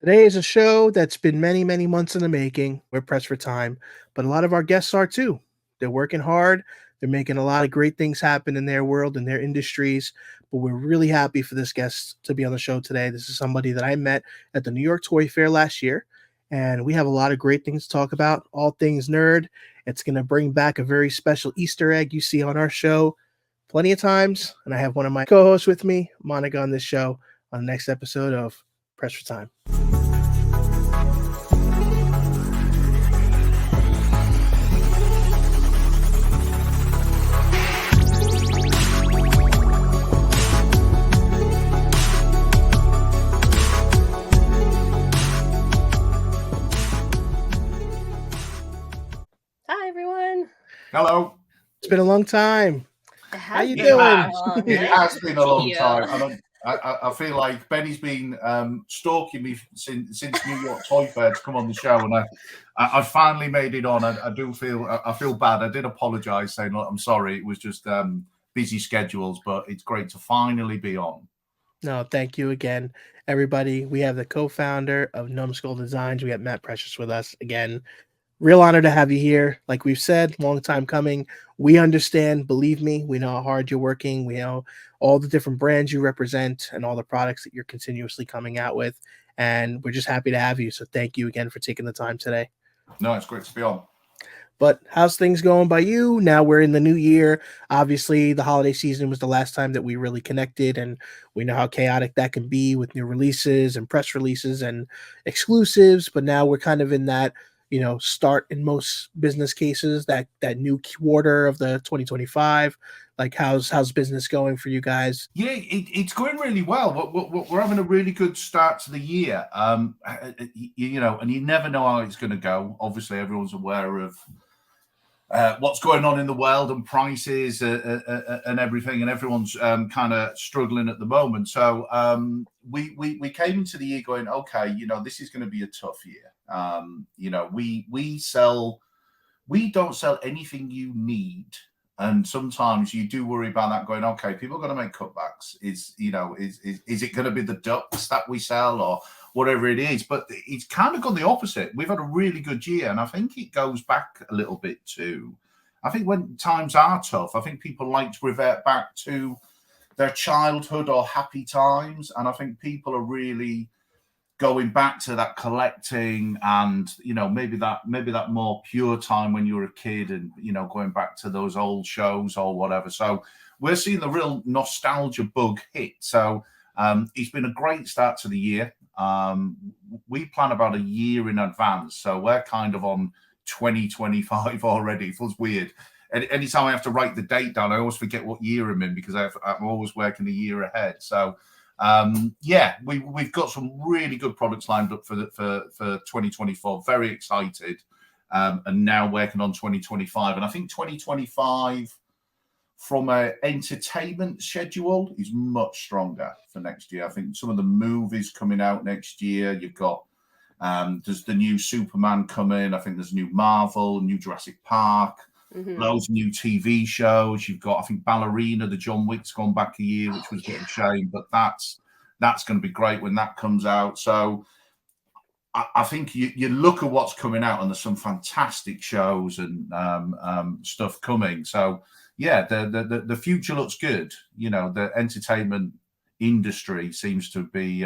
Today is a show that's been many, many months in the making. We're pressed for time, but a lot of our guests are too. They're working hard. They're making a lot of great things happen in their world and their industries. But we're really happy for this guest to be on the show today. This is somebody that I met at the New York Toy Fair last year, and we have a lot of great things to talk about. All things nerd. It's going to bring back a very special Easter egg you see on our show plenty of times. And I have one of my co-hosts with me, Monica, on this show on the next episode of Press for Time. Hi, everyone. Hello. It's been a long time. How you doing? It has been a long time. I feel like Benny's been stalking me since New York Toy Fair to come on the show, and I finally made it on. I feel bad. I did apologise, saying, "Look, I'm sorry. It was just busy schedules, but it's great to finally be on." No, thank you again, everybody. We have the co-founder of Numskull Designs. We have Matt Precious with us again. Real honor to have you here. Like we've said, long time coming. We understand, believe me, we know how hard you're working. We know all the different brands you represent and all the products that you're continuously coming out with. And we're just happy to have you. So thank you again for taking the time today. No, it's great to be on. But how's things going by you? Now we're in the new year. Obviously, the holiday season was the last time that we really connected, and we know how chaotic that can be with new releases and press releases and exclusives. But now we're kind of in that, start in most business cases, that new quarter of the 2025. Like how's business going for you guys? Yeah, it's going really well. We're having a really good start to the year. And you never know how it's going to go. Obviously, everyone's aware of what's going on in the world and prices and everything, and everyone's kind of struggling at the moment. So we came into the year going, okay, this is going to be a tough year. We don't sell anything you need. And sometimes you do worry about that going, okay, people are going to make cutbacks. Is it going to be the ducks that we sell or whatever it is? But it's kind of gone the opposite. We've had a really good year. And I think it goes back a little bit too. I think when times are tough, I think people like to revert back to their childhood or happy times. And I think people are really going back to that collecting and maybe that more pure time when you were a kid and going back to those old shows or whatever. So we're seeing the real nostalgia bug hit. So it's been a great start to the year. We plan about a year in advance, so we're kind of on 2025 already. It feels weird. Anytime I have to write the date down, I always forget what year I'm in because I'm always working a year ahead. So we've got some really good products lined up for 2024. Very excited, and now working on 2025. And I think 2025, from an entertainment schedule, is much stronger for next year. I think some of the movies coming out next year. You've got there's the new Superman coming. I think there's new Marvel, new Jurassic Park. Mm-hmm. Loads of new TV shows. You've got, I think, Ballerina, the John Wick's gone back a year, which was a bit of a shame, but that's going to be great when that comes out. So I think you look at what's coming out, and there's some fantastic shows and stuff coming. So yeah, the future looks good. The entertainment industry seems to be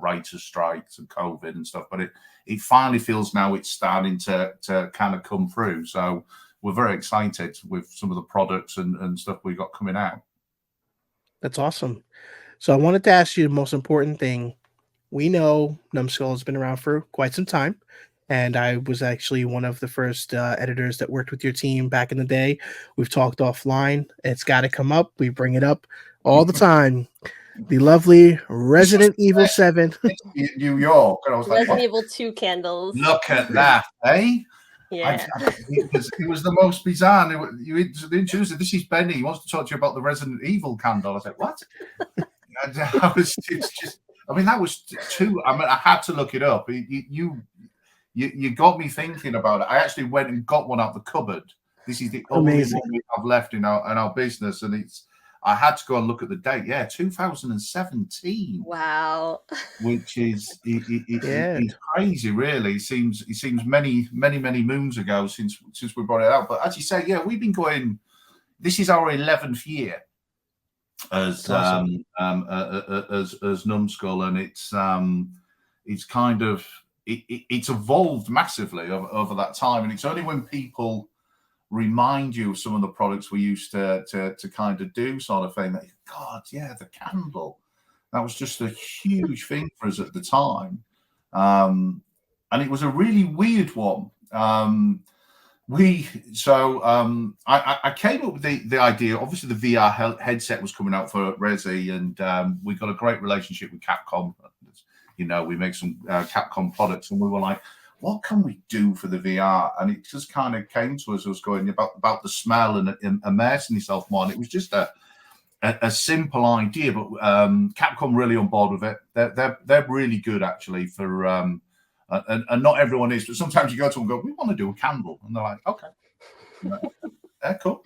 writers' strikes and COVID and stuff, but it finally feels now it's starting to kind of come through. So we're very excited with some of the products and stuff we got coming out. That's awesome. So I wanted to ask you the most important thing. We know Numskull has been around for quite some time, and I was actually one of the first editors that worked with your team back in the day. We've talked offline. It's got to come up. We bring it up all the time. The lovely Resident Evil 7. New York. And I was Resident Evil 2 candles. Look at that, eh? Yeah. It was the most bizarre. You introduced it. This is Benny. He wants to talk to you about the Resident Evil candle. I was like, what? That was too. I had to look it up. You got me thinking about it. I actually went and got one out the cupboard. This is the only one we have left in our business, and I had to go and look at the date. Yeah, 2017. Wow. Which is Yeah. it's crazy, really. It seems many moons ago since we brought it out. But as you say, yeah, we've been going. This is our 11th year as Awesome. as Numskull, and it's kind of it's evolved massively over that time. And it's only when people remind you of some of the products we used to kind of do, sort of thing, that God, yeah, the candle. That was just a huge thing for us at the time. And it was a really weird one. I came up with the idea. Obviously, the VR headset was coming out for Resi, and we got a great relationship with Capcom. You know, we make some Capcom products, and we were like, what can we do for the VR? And it just kind of came to us. I was going about the smell and immersing yourself more. And it was just a simple idea, but Capcom really on board with it. They're really good, actually, for and not everyone is, but sometimes you go to them and go, we want to do a candle, and they're like, okay, yeah, cool.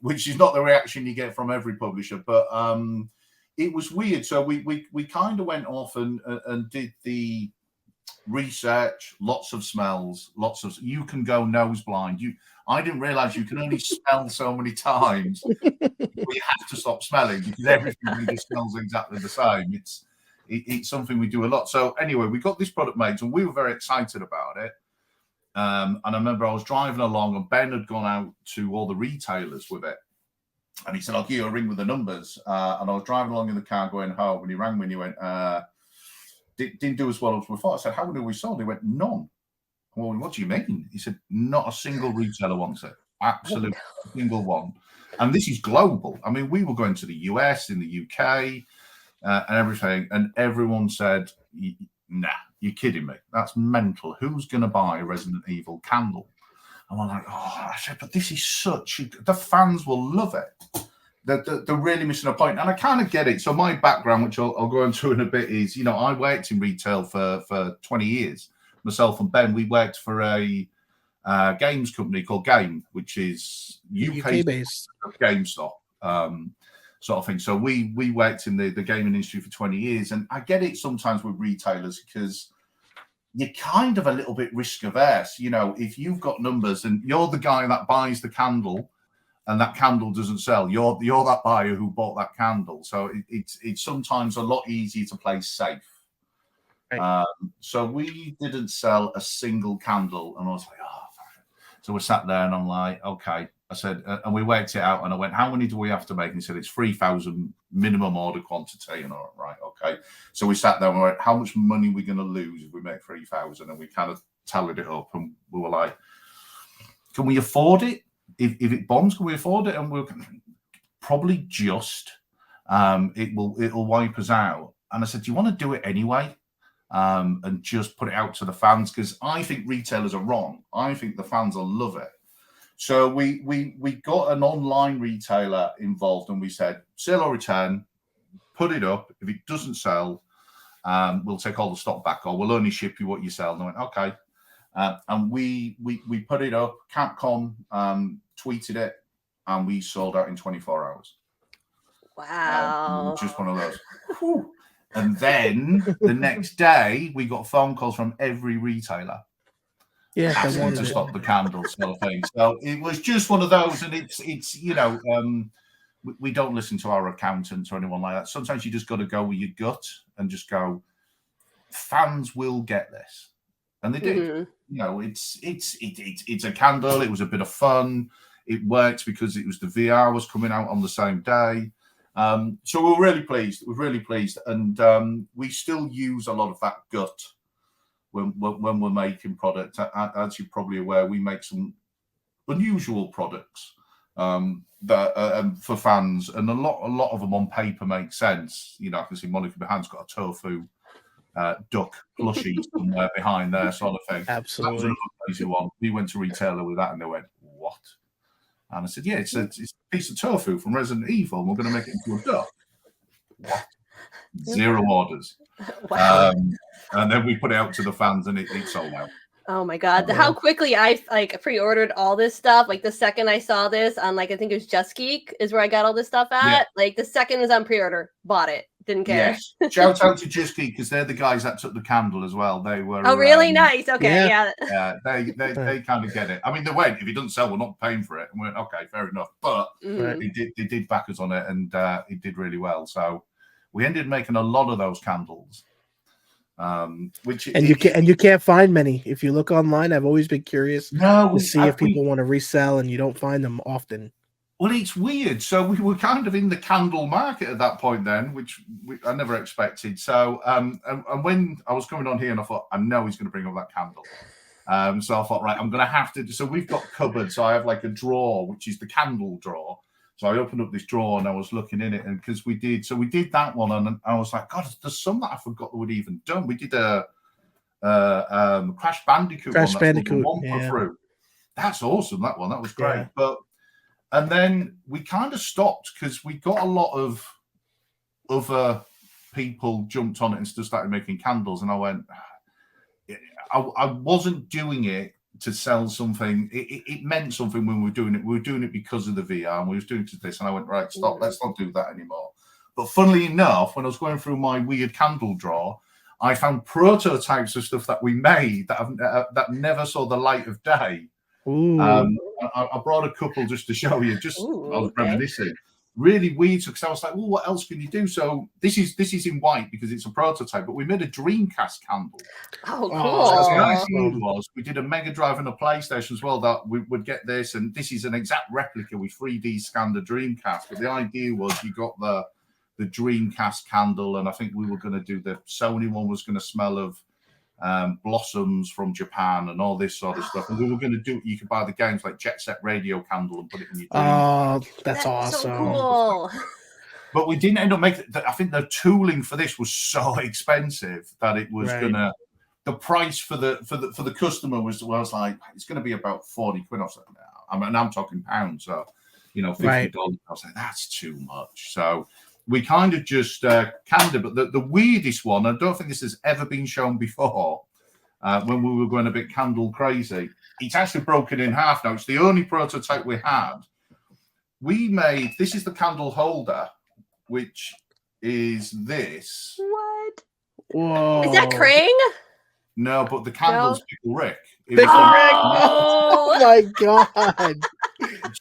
Which is not the reaction you get from every publisher, but it was weird. So we kind of went off and did the research, lots of smells, you can go nose blind. I didn't realize you can only smell so many times. You have to stop smelling because everything really smells exactly the same. It's something we do a lot. So anyway, we got this product made and we were very excited about it. And I remember I was driving along and Ben had gone out to all the retailers with it. And he said, I'll give you a ring with the numbers. And I was driving along in the car going home, and he rang me and he went, didn't do as well as we thought. I said, how many have we sold? He went, none. Well, what do you mean? He said, not a single retailer wants it. Absolutely single one. And this is global. I mean, we were going to the US, in the UK, and everything. And everyone said, nah, you're kidding me. That's mental. Who's going to buy a Resident Evil candle? And I'm like, oh, I said, but this is the fans will love it. They're really missing a point. And I kind of get it. So my background, which I'll go into in a bit, is, you know, I worked in retail for 20 years. Myself and Ben, we worked for a games company called Game, which is UK-based GameStop sort of thing. So we worked in the gaming industry for 20 years. And I get it sometimes with retailers because you're kind of a little bit risk averse. You know, if you've got numbers and you're the guy that buys the candle, and that candle doesn't sell, you're that buyer who bought that candle. So it's sometimes a lot easier to play safe. Right. So we didn't sell a single candle, and I was like, oh. So we sat there, and I'm like, okay. I said, and we worked it out, and I went, how many do we have to make? And he said, it's 3,000 minimum order quantity. And I went, right, okay. So we sat there, and we went, how much money are we going to lose if we make 3,000? And we kind of tallied it up, and we were like, can we afford it? If it bombs, can we afford it? And we'll probably just it'll wipe us out. And I said, do you want to do it anyway? And just put it out to the fans, because I think retailers are wrong. I think the fans will love it. So we got an online retailer involved, and we said, sell or return, put it up. If it doesn't sell, we'll take all the stock back, or we'll only ship you what you sell. And I went, okay. And we put it up. Capcom tweeted it, and we sold out in 24 hours. Wow. Just one of those. Whew. And then the next day, we got phone calls from every retailer. Yeah, asking to stop the candles sort of thing. So it was just one of those, and it's you know, we don't listen to our accountants or anyone like that. Sometimes you just got to go with your gut and just go, fans will get this. And they did. Mm-hmm. You know, it's a candle. It was a bit of fun. It worked because it was the VR was coming out on the same day. So we're really pleased. We're really pleased, and we still use a lot of that gut when we're making products. As you're probably aware, we make some unusual products that for fans, and a lot of them on paper make sense. You know, I can see Monica behind's got a tofu duck plushie somewhere behind there, sort of thing. Absolutely. That was another crazy one. We went to retailer with that, and they went, "What?" And I said, "Yeah, it's a piece of tofu from Resident Evil, and we're going to make it into a duck." What? 0 orders. Wow. And then we put it out to the fans, and it sold out. Oh my god! Yeah. How quickly I pre-ordered all this stuff. Like the second I saw this on I think it was Just Geek is where I got all this stuff at. Yeah. Like the second it was on pre-order, bought it. Didn't care. Yes. Shout out to Just Geek because they're the guys that took the candle as well. They were. Oh, really? Nice. Okay. Yeah. Yeah. They kind of get it. I mean, they went. If it doesn't sell, we're not paying for it. And we went, okay, fair enough. But Mhm. they did back us on it, and it did really well. So we ended up making a lot of those candles. You can't find many. If you look online, I've always been curious to see if people want to resell, and you don't find them often. Well, it's weird. So we were kind of in the candle market at that point then, which I never expected. So and when I was coming on here, and I thought, I know he's going to bring up that candle. So I thought, right, I'm going to have to. So we've got cupboards. So I have like a drawer, which is the candle drawer. So I opened up this drawer and I was looking in it, and because we did that one, and I was like, God, there's some that I forgot that we'd even done. We did a Crash Bandicoot one for fruit. That's awesome. That one, that was great. Yeah. And then we kind of stopped because we got a lot of other people jumped on it and still started making candles, and I went, I wasn't doing it to sell something. It meant something when we were doing it. We were doing it because of the VR, and we was doing it to this. And I went, right, stop. Let's not do that anymore. But funnily enough, when I was going through my weird candle drawer, I found prototypes of stuff that we made that never saw the light of day. I brought a couple just to show you. I was reminiscing. Really weird, because I was like, "Oh, what else can you do?" So this is in white because it's a prototype, but we made a Dreamcast candle. Oh, cool! So the idea was we did a Mega Drive and a PlayStation as well. That we would get this, and this is an exact replica. We 3D scanned the Dreamcast, but the idea was you got the Dreamcast candle, and I think we were going to do the Sony one was going to smell of blossoms from Japan and all this sort of stuff. And we were going to do, you could buy the games like Jet Set Radio candle and put it in your dream. Oh, that's awesome. So cool. But we didn't end up making, I think the tooling for this was so expensive that it was gonna, the price for the customer was like, it's gonna be about 40 quid or something. I'm talking pounds, so $50. I was like, that's too much. So we kind of just canned it. But the weirdest one, I don't think this has ever been shown before, when we were going a bit candle crazy, it's actually broken in half now. It's the only prototype we had. We made, this is the candle holder, which is this. What? Whoa. Is that Krang? No, but the candle's Pickle Rick. Pickle Rick. Oh my God.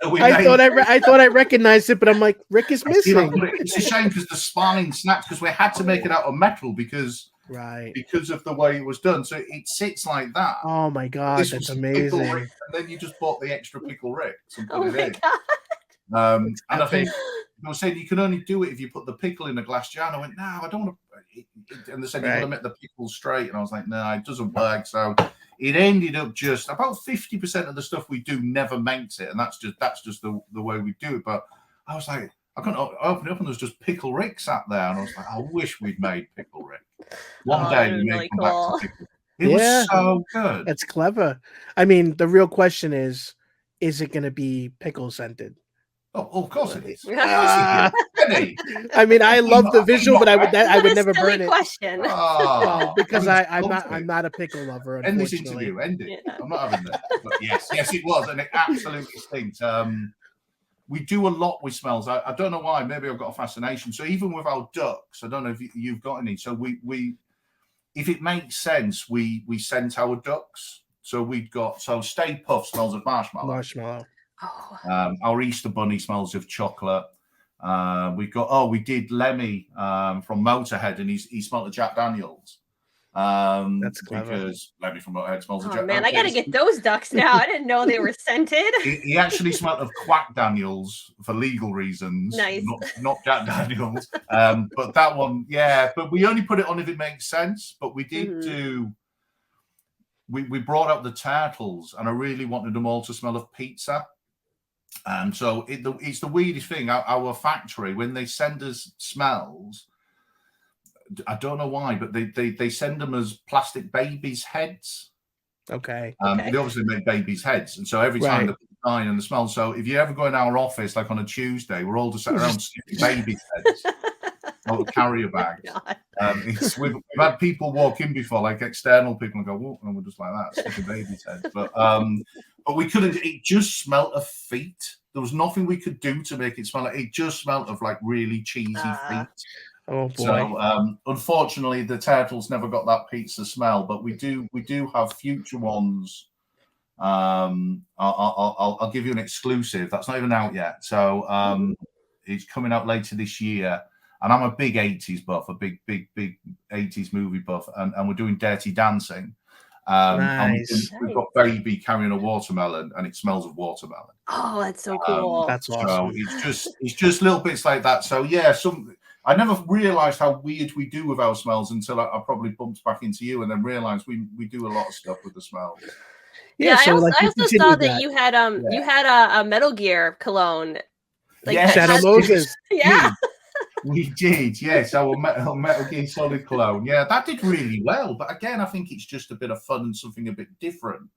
So I thought I recognized it, but I'm like, Rick is missing. It's a shame because the spine snapped because we had to make it out of metal because of the way it was done. So it sits like that. Oh my God, that's amazing. And then you just bought the extra Pickle Ricks and put it in. God. And I think they were saying you can only do it if you put the pickle in a glass jar. And I went, no, I don't want to. And they said you want to make the pickles straight. And I was like, no, it doesn't work. So it ended up just about 50% of the stuff we do never makes it, and that's just the way we do it. But I was like, I couldn't open it up, and there's just Pickle Rick sat there, and I was like, I wish we'd made Pickle Rick. One day we may come back to Pickle. It was so good. That's clever. I mean, the real question is it going to be pickle scented? Oh, of course it is. I mean, I love the visual, but I would never burn it. Question. Because I'm not a pickle lover. End this interview. End it. Yeah. I'm not having that. But yes, it was, and it absolutely stinks. We do a lot with smells. I don't know why. Maybe I've got a fascination. So even with our ducks, I don't know if you've got any. So we if it makes sense, we scent our ducks. So we've got Stay Puft smells of marshmallow. Our Easter Bunny smells of chocolate. We did Lemmy from Motorhead, and he smelled of Jack Daniels. That's clever. Because Lemmy from Motorhead smells of Jack Daniels. I gotta get those ducks now. I didn't know they were scented. He actually smelled of Quack Daniels for legal reasons. Nice. Not Jack Daniels. But that one, but we only put it on if it makes sense. But we did do. We brought out the turtles, and I really wanted them all to smell of pizza. And so it's the weirdest thing. Our factory, when they send us smells, I don't know why, but they send them as plastic babies' heads. Okay. They obviously make babies' heads, and so every time they put the sign and the smell. So if you ever go in our office, like on a Tuesday, we're all just sat around sniffing babies' heads. out of carrier bags. God. We've had people walk in before, like external people, and go, "Whoa," and we're just like that, stick a baby's head. But we couldn't. It just smelled of feet. There was nothing we could do to make it smell like. It just smelled of like really cheesy feet. Oh boy. So unfortunately, the turtles never got that pizza smell, but we do have future ones. I'll give you an exclusive. That's not even out yet. So it's coming out later this year. And I'm a big 80s buff, a big 80s movie buff, and we're doing Dirty Dancing. Nice. We've got Baby carrying a watermelon, and it smells of watermelon. Oh, that's so cool. That's awesome. So it's just little bits like that. So yeah, I never realized how weird we do with our smells until I probably bumped back into you, and then realized we do a lot of stuff with the smells. Yeah, so I also saw that you had you had a Metal Gear cologne. Like Shadow Moses. Yeah. We did, yes. Our Metal Gear Solid cologne. Yeah, that did really well. But again, I think it's just a bit of fun and something a bit different.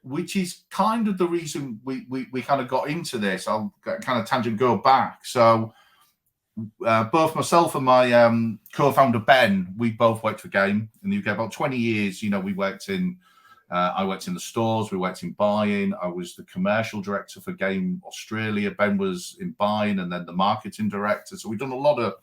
Which is kind of the reason we kind of got into this. I'll kind of tangent go back. So both myself and my co-founder Ben, we both worked for Game in the UK. About 20 years, we worked in I worked in the stores, we worked in buying. I was the commercial director for Game Australia. Ben was in buying and then the marketing director. So we've done a lot of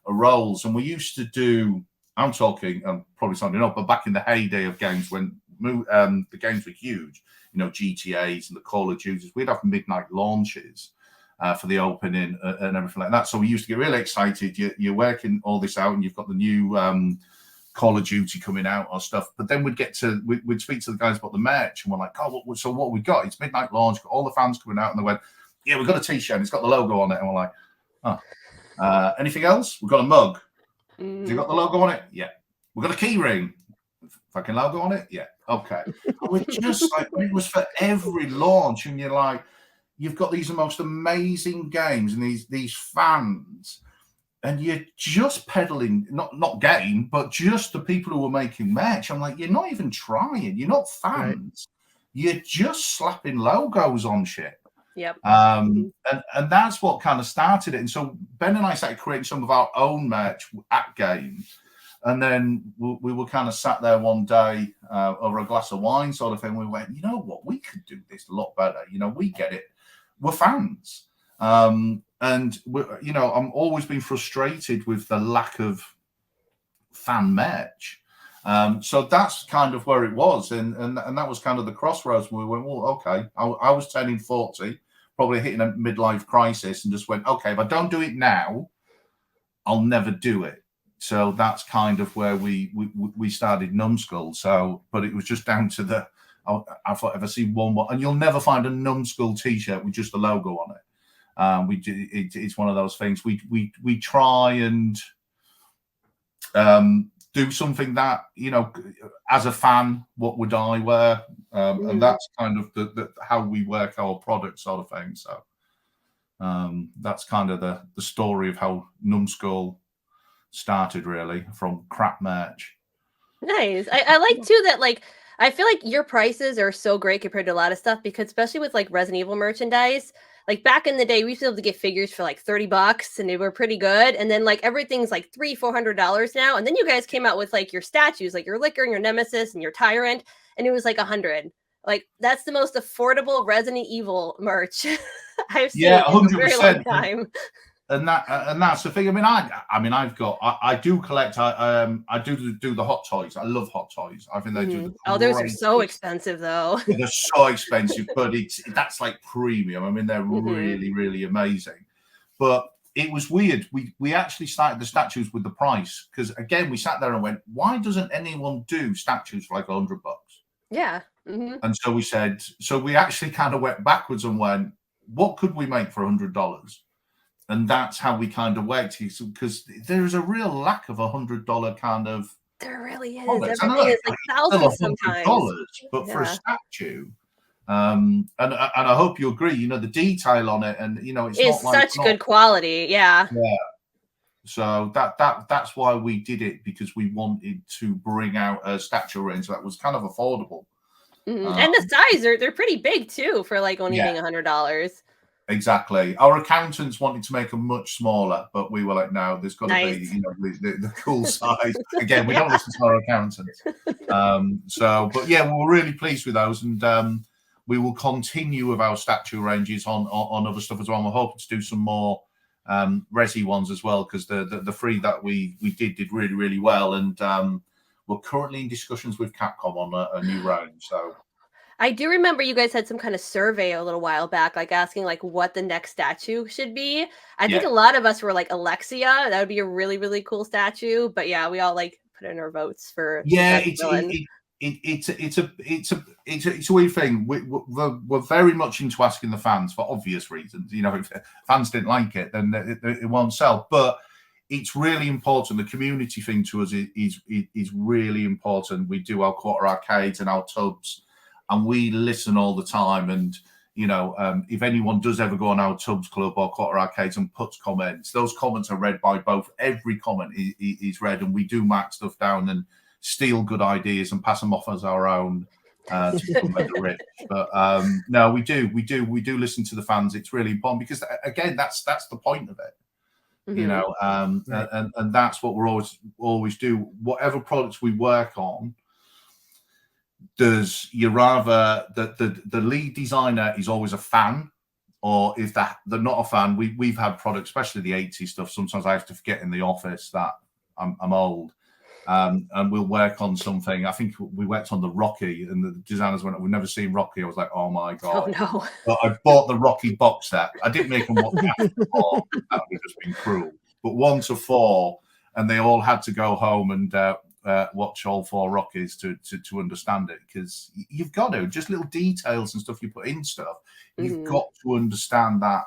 roles. And we used to do, I'm talking, I'm probably sounding up, but back in the heyday of games when the games were huge, GTAs and the Call of Duties, we'd have midnight launches for the opening and everything like that. So we used to get really excited. You're working all this out and you've got the new Call of Duty coming out or stuff, but then we'd speak to the guys about the merch, and we're like, "Oh, so what we got? It's midnight launch, got all the fans coming out," and they went, "Yeah, we've got a T-shirt, and it's got the logo on it," and we're like, "Oh, anything else? We've got a mug. Has it got the logo on it? Yeah. We've got a key ring. Fucking logo on it? Yeah. Okay." And we're just like, it was for every launch, and you're like, you've got these most amazing games and these fans. And you're just peddling, not game, but just the people who are making merch. I'm like, you're not even trying. You're not fans. Right. You're just slapping logos on shit. Yep. And that's what kind of started it. And so Ben and I started creating some of our own merch at Game. And then we were kind of sat there one day over a glass of wine sort of thing. We went, you know what? We could do this a lot better. We get it. We're fans. And I'm always been frustrated with the lack of fan merch. So that's kind of where it was, and that was kind of the crossroads where we went, well, okay. I was turning 40, probably hitting a midlife crisis, and just went, okay, if I don't do it now, I'll never do it. So that's kind of where we started Numskull. So, but it was just down to I thought if I see one more, and you'll never find a Numskull T-shirt with just a logo on it. It's one of those things we try and do something that as a fan, what would I wear, and that's kind of the how we work our product sort of thing. So that's kind of the story of how Numskull started, really, from crap merch. Nice. I like too that I feel like your prices are so great compared to a lot of stuff, because especially with Resident Evil merchandise. Back in the day, we used to be able to get figures for $30 and they were pretty good. And then everything's $300-$400 now. And then you guys came out with your statues, your Licker and your Nemesis and your Tyrant. And it was $100. That's the most affordable Resident Evil merch I've seen in a very long time. And that's the thing. I do collect. I do the hot toys. I love hot toys. I think they do. Those are so expensive, though. They're so expensive, but that's premium. They're really, really amazing. But it was weird. We actually started the statues with the price, because again we sat there and went, why doesn't anyone do statues for $100? Yeah. And so we said. So we actually kind of went backwards and went, what could we make for $100? And that's how we kind of worked, because there's a real lack of $100 kind of. There really is. Products. Everything is thousands sometimes. But for a statue, and I hope you agree. The detail on it, and it's such good quality. Yeah. Yeah. So that's why we did it, because we wanted to bring out a statue range that was kind of affordable. And the size, they're pretty big too for only being $100. Exactly. Our accountants wanted to make them much smaller, but we were like, no, there's got to Nice. be, you know, the cool size. Again, we don't listen to our accountants. But yeah, we were really pleased with those, and we will continue with our statue ranges on other stuff as well. And we're hoping to do some more resi ones as well, because the three that we did really, really well, and we're currently in discussions with Capcom on a new range. So I do remember you guys had some kind of survey a little while back, like asking like what the next statue should be. I think a lot of us were like Alexia. That would be a really, really cool statue. But yeah, we all like put in our votes for it's a weird thing. We're very much into asking the fans for obvious reasons. You know, if fans didn't like it, then it won't sell. But it's really important. The community thing to us is really important. We do our quarter arcades and our Tubbz, and we listen all the time. And you know, if anyone does ever go on our Tubbz club or quarter arcades and puts comments, those comments are read by both. Every comment is read, and we do mark stuff down and steal good ideas and pass them off as our own to become better rich. But no, we do listen to the fans. It's really important, because again, that's the point of it. Mm-hmm. You know, and that's what we're always do. Whatever products we work on, does you rather the lead designer is always a fan, or if they're not a fan, we've had products, especially the 80s stuff. Sometimes I have to forget in the office that I'm old. And we'll work on something. I think we worked on the Rocky, and the designers went, "We've never seen Rocky." I was like, "Oh my god!" Oh no! But I bought the Rocky box set. I didn't make them watch after 4. That would have just been cruel. But 1 to 4, and they all had to go home and watch all 4 Rockies to understand it, because you've got to, just little details and stuff you put in stuff. You've got to understand that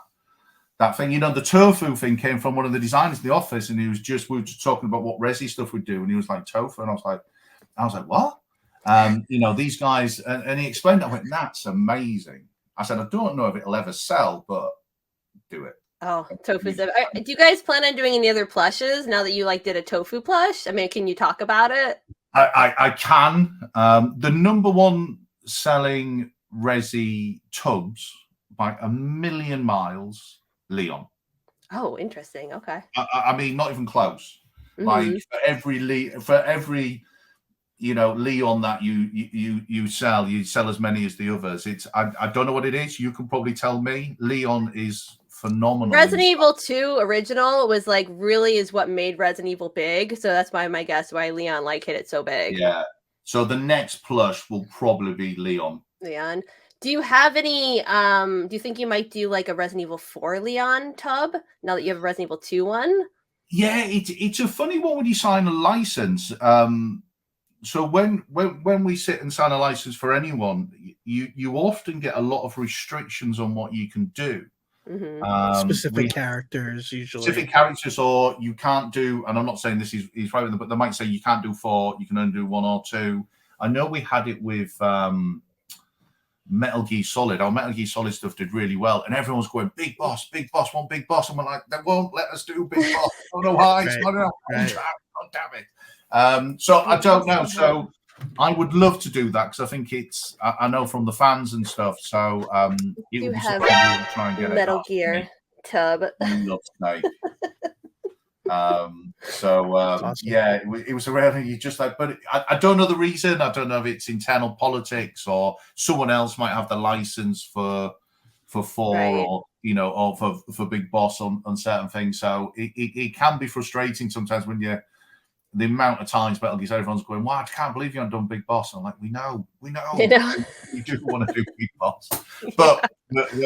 thing. You know, the tofu thing came from one of the designers in the office, and we were just talking about what resi stuff we'd do, and he was like, tofu, and I was like, what? You know, these guys, and he explained that. I went, that's amazing. I said, I don't know if it'll ever sell, but do it. Oh, tofu. Do you guys plan on doing any other plushes now that you like did a tofu plush? I mean, can you talk about it? I can. The number 1 selling resi Tubbz by a million miles, Leon. Oh, interesting. Okay. I mean, not even close. Mm-hmm. Like for every you know, Leon that you sell as many as the others. It's I don't know what it is. You can probably tell me. Leon is phenomenal. Resident Evil 2 original was like really is what made Resident Evil big. So that's why my guess why Leon like hit it so big. Yeah. So the next plush will probably be Leon. Leon. Do you have any do you think you might do like a Resident Evil 4 Leon tub now that you have a Resident Evil 2 one? Yeah, it's a funny one when you sign a license. So when we sit and sign a license for anyone, you often get a lot of restrictions on what you can do. Mm-hmm. Specific characters, usually. Specific characters, or you can't do, and I'm not saying this is right with them, but they might say you can't do 4, you can only do 1 or 2. I know we had it with Metal Gear Solid. Our Metal Gear Solid stuff did really well, and everyone's going, big boss, want big boss. And we're like, they won't let us do big boss. I don't know why. It's not enough contract. God damn it. So I don't know. So I would love to do that, because I think it's, I know from the fans and stuff. So it would be something we would try and get Metal Gear tub. Love Snake. Awesome. Yeah, it was around. You just like, but I don't know the reason. I don't know if it's internal politics or someone else might have the license for 4, right, or you know, or for Big Boss on certain things. So it can be frustrating sometimes when you're. The amount of times Metal Gear, everyone's going, "Wow, I can't believe you haven't done Big Boss." I'm like, we know. You do want to do Big Boss, but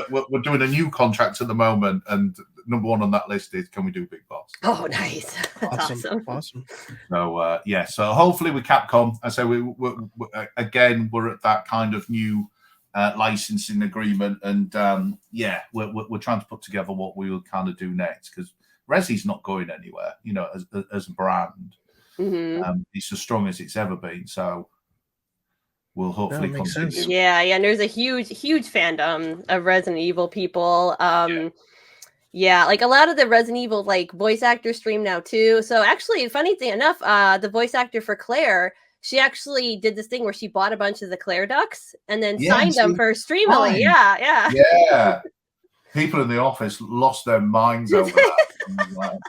we're doing a new contract at the moment, and number 1 on that list is, can we do Big Boss? Oh, nice! That's awesome. So so hopefully with Capcom, I say we're at that kind of new licensing agreement, and we're trying to put together what we will kind of do next, because Resi's not going anywhere, you know, as a brand. Mm-hmm. It's as strong as it's ever been, so we'll hopefully continue. Sense. Yeah, and there's a huge fandom of Resident Evil people. Yeah, like a lot of the Resident Evil like voice actors stream now too. So actually, funny thing enough, the voice actor for Claire, she actually did this thing where she bought a bunch of the Claire ducks and then signed them for Streamily. Yeah. People in the office lost their minds over that.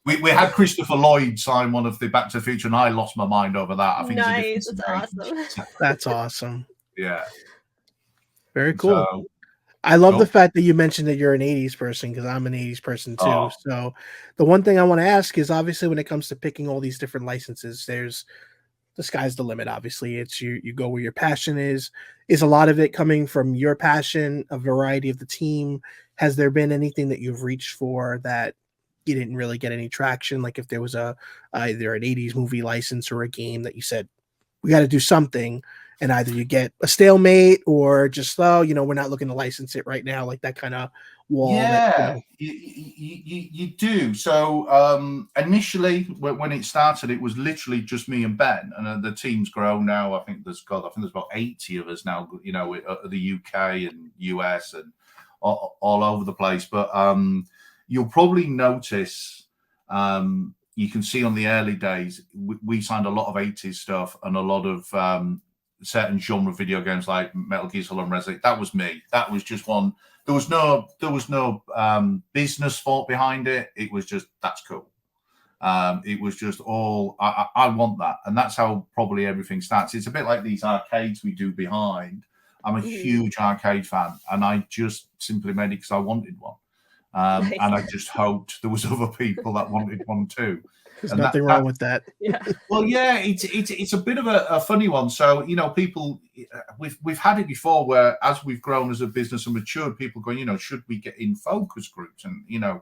We had Christopher Lloyd sign one of the Back to the Future, and I lost my mind over that. I think Nice. it's a That's difference. awesome. That's awesome. Yeah. Very cool. So, I love the cool. fact that you mentioned that you're an 80s person, because I'm an 80s person too. Oh. So the one thing I want to ask is, obviously, when it comes to picking all these different licenses, there's the sky's the limit. Obviously, it's you go where your passion is. Is a lot of it coming from your passion, a variety of the team? Has there been anything that you've reached for that you didn't really get any traction? Like if there was a either an 80s movie license or a game that you said, we got to do something, and either you get a stalemate or just, oh, we're not looking to license it right now, like that kind of wall. Yeah, you do. So initially, when it started, it was literally just me and Ben, and the team's grown now. I think there's about 80 of us now. The UK and US and all over the place. But you'll probably notice. You can see on the early days, we signed a lot of 80s stuff and a lot of certain genre video games like Metal Gear Solid and Resident. That was me. That was just one. There was no business thought behind it. It was just, that's cool. It was just all, I want that. And that's how probably everything starts. It's a bit like these arcades we do behind. I'm a huge arcade fan, and I just simply made it because I wanted one. Nice. And I just hoped there was other people that wanted one too. There's nothing wrong with that. Yeah. Well, yeah, it's a bit of a funny one. So people, we've had it before where, as we've grown as a business and matured, people going, should we get in focus groups and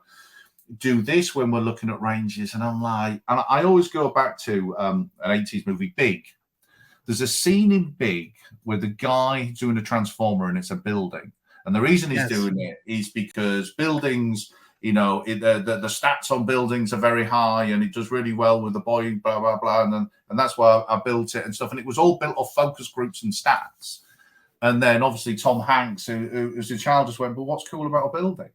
do this when we're looking at ranges? And I'm like, and I always go back to an 80s movie, Big. There's a scene in Big where the guy doing a transformer and it's a building. And the reason he's doing it is because buildings, the stats on buildings are very high, and it does really well with the boy, blah, blah, blah. And that's why I built it and stuff. And it was all built off focus groups and stats. And then obviously Tom Hanks, who as a child, just went, but what's cool about a building?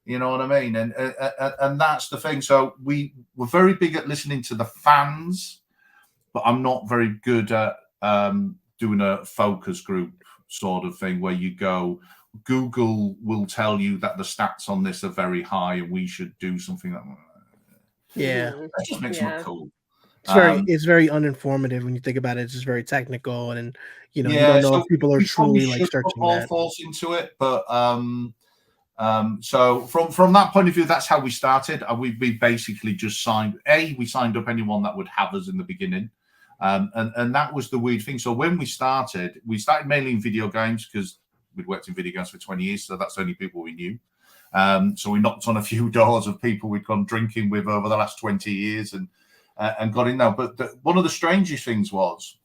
You know what I mean? And that's the thing. So we were very big at listening to the fans, but I'm not very good at doing a focus group sort of thing where you go, Google will tell you that the stats on this are very high and we should do something that. Yeah, that just makes it cool. It's very uninformative when you think about it. It's just very technical, and you don't know if people are truly like searching that. Force into it, but so from that point of view, that's how we started. We basically just signed. We signed up anyone that would have us in the beginning. And that was the weird thing. So when we started mainly in video games because we'd worked in video games for 20 years, so that's the only people we knew. So we knocked on a few doors of people we'd gone drinking with over the last 20 years and got in there. But one of the strangest things was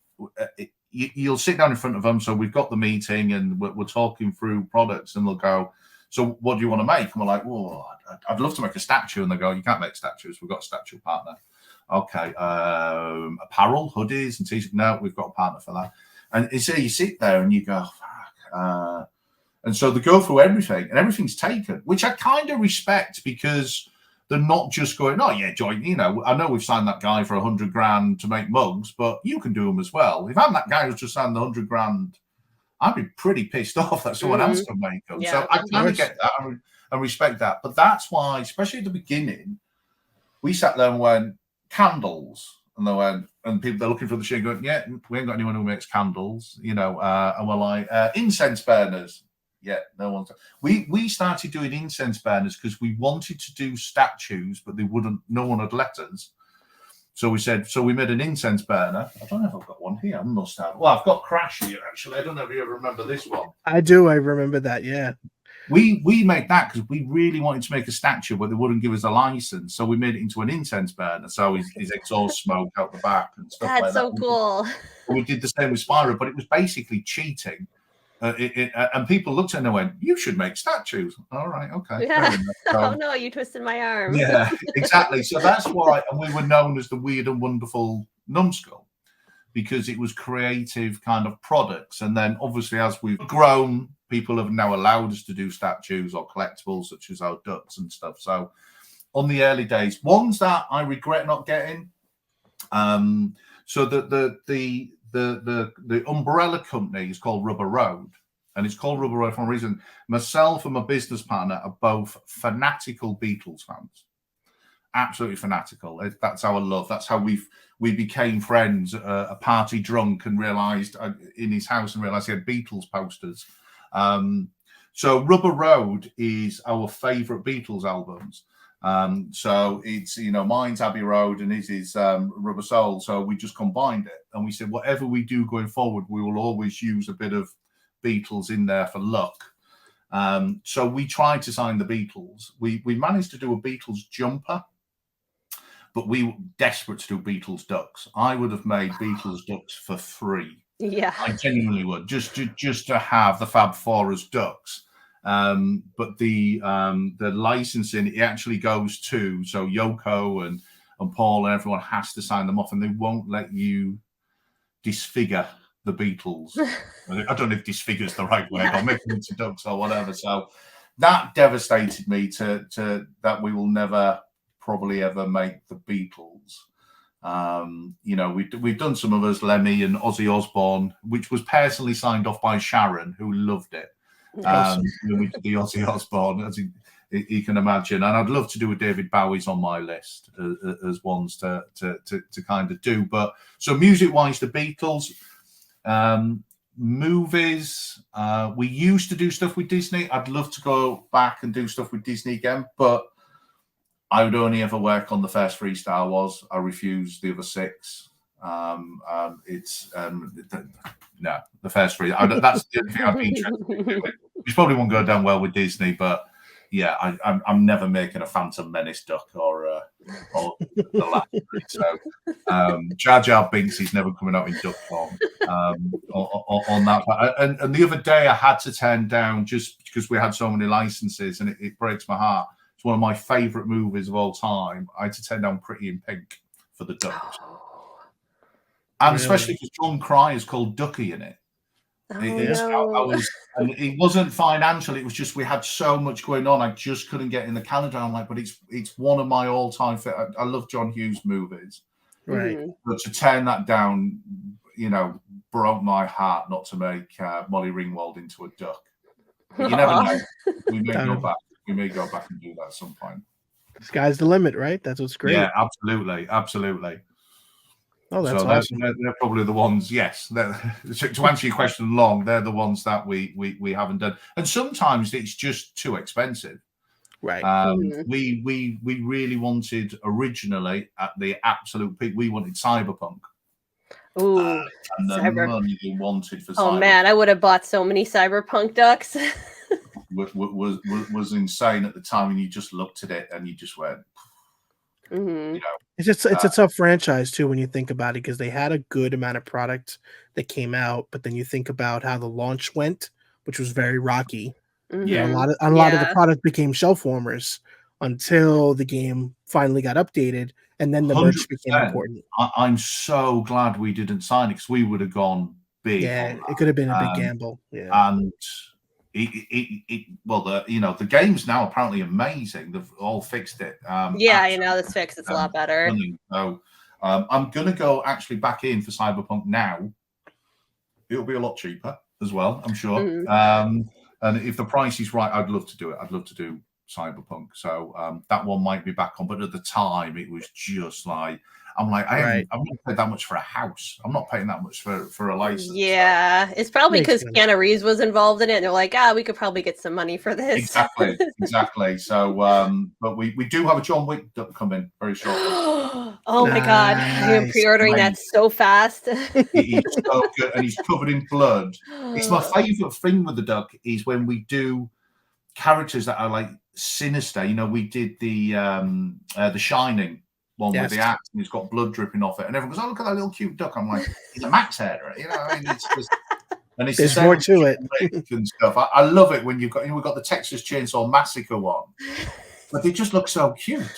you'll sit down in front of them. So we've got the meeting and we're talking through products, and they'll go, so what do you want to make? And we're like, well, I'd love to make a statue. And they go, you can't make statues. We've got a statue partner. Okay, apparel, hoodies, and t-shirts. No, we've got a partner for that. And so you sit there and you go, fuck. And so they go through everything, and everything's taken, which I kind of respect because they're not just going, oh yeah, join. I know we've signed that guy for $100,000 to make mugs, but you can do them as well. If I'm that guy who's just signed the $100,000, I'd be pretty pissed off that someone else can make them. Yeah, so I kind of get that and respect that. But that's why, especially at the beginning, we sat there and went, candles, and they went, and people, they're looking for the shit going, yeah, we ain't got anyone who makes candles, and we're like, incense burners. Yeah, no one's. We started doing incense burners because we wanted to do statues, but no one had let us. So we made an incense burner. I don't know if I've got one here. I must have. Well, I've got Crash here, actually. I don't know if you ever remember this one. I do. I remember that, yeah. We made that because we really wanted to make a statue, but they wouldn't give us a license. So we made it into an incense burner. So his exhaust smoke out the back and stuff like that. That's so cool. We did the same with Spyro, but it was basically cheating. And people looked at it and they went, you should make statues. All right, okay. Yeah. Oh no, you twisted my arm. Yeah, exactly. So that's why, and we were known as the Weird and Wonderful Numskull, because it was creative kind of products. And then obviously as we've grown, people have now allowed us to do statues or collectibles such as our ducks and stuff. So on the early days, ones that I regret not getting. So the umbrella company is called Rubber Road, and it's called Rubber Road for a reason. Myself and my business partner are both fanatical Beatles fans. Absolutely fanatical. That's our love. That's how we became friends. A party drunk and realized in his house and realized he had Beatles posters. So Rubber Road is our favorite Beatles albums. So it's, mine's Abbey Road and his is Rubber Soul. So we just combined it and we said, whatever we do going forward, we will always use a bit of Beatles in there for luck. So we tried to sign the Beatles. We managed to do a Beatles jumper, but we were desperate to do Beatles ducks. I would have made Beatles ducks for free. Yeah, I genuinely would, just to have the Fab Four as ducks. But the licensing, it actually goes to, so Yoko and Paul and everyone has to sign them off, and they won't let you disfigure the Beatles. I don't know if disfigure is the right word, or make them into ducks or whatever. So that devastated me to that we will never probably ever make the Beatles. We've done some of us, Lemmy and Ozzy Osbourne, which was personally signed off by Sharon, who loved it. We did the Ozzy Osbourne, as you can imagine, and I'd love to do a David Bowie's on my list as ones to kind of do. But so music-wise, the Beatles. Movies, we used to do stuff with Disney. I'd love to go back and do stuff with Disney again, but I would only ever work on the first 3 Star Wars. I refuse the other 6. No, the first 3. That's the only thing I'd be interested in doing. Which probably won't go down well with Disney, but yeah, I'm never making a Phantom Menace duck or the last 3. So Jar Jar Binks is never coming out in duck form on that. And the other day I had to turn down, just because we had so many licenses, and it breaks my heart. It's one of my favorite movies of all time. I had to turn down Pretty in Pink for the ducks. And especially because John Cry is called Ducky in it. And it wasn't financial. It was just we had so much going on. I just couldn't get in the calendar. I'm like, but it's one of my all-time. I love John Hughes movies, right? But to turn that down, broke my heart not to make Molly Ringwald into a duck. But you never know. We may go back. We may go back and do that at some point. Sky's the limit, right? That's what's great. Yeah, absolutely. Oh, that's so awesome. They're probably the ones. Yes, to answer your question long, they're the ones that we haven't done, and sometimes it's just too expensive. Right. We really wanted originally at the absolute peak. We wanted Cyberpunk. Ooh, and the money we wanted for. Oh man, I would have bought so many Cyberpunk ducks. was insane at the time, and you just looked at it and you just went. It's a tough franchise too when you think about it, because they had a good amount of product that came out, but then you think about how the launch went, which was very rocky. A lot of the product became shelf warmers until the game finally got updated, and then the merch became important. I'm so glad we didn't sign it, because we would have gone big. Yeah, it could have been a big gamble. Yeah, and the game's now apparently amazing. They've all fixed it. This fix, it's a lot better. So I'm gonna go actually back in for Cyberpunk now. It'll be a lot cheaper as well, I'm sure. And if the price is right, I'd love to do it. I'd love to do Cyberpunk. So that one might be back on. But at the time, it was just like, I'm not paying that much for a house. I'm not paying that much for a license. Yeah, so. It's probably because Keanu Reeves was involved in it. And they're like, we could probably get some money for this. Exactly. So, but we do have a John Wick duck coming very shortly. Oh my God. I'm pre-ordering that so fast. He's so good, and he's covered in blood. It's my favorite thing with the duck is when we do characters that are like sinister. We did the Shining one with the axe, and he's got blood dripping off it, and everyone goes, "Oh, look at that little cute duck." I'm like, he's a max header, it's just, and it's there's more to it and stuff. I love it when we've got the Texas Chainsaw Massacre one, but they just look so cute.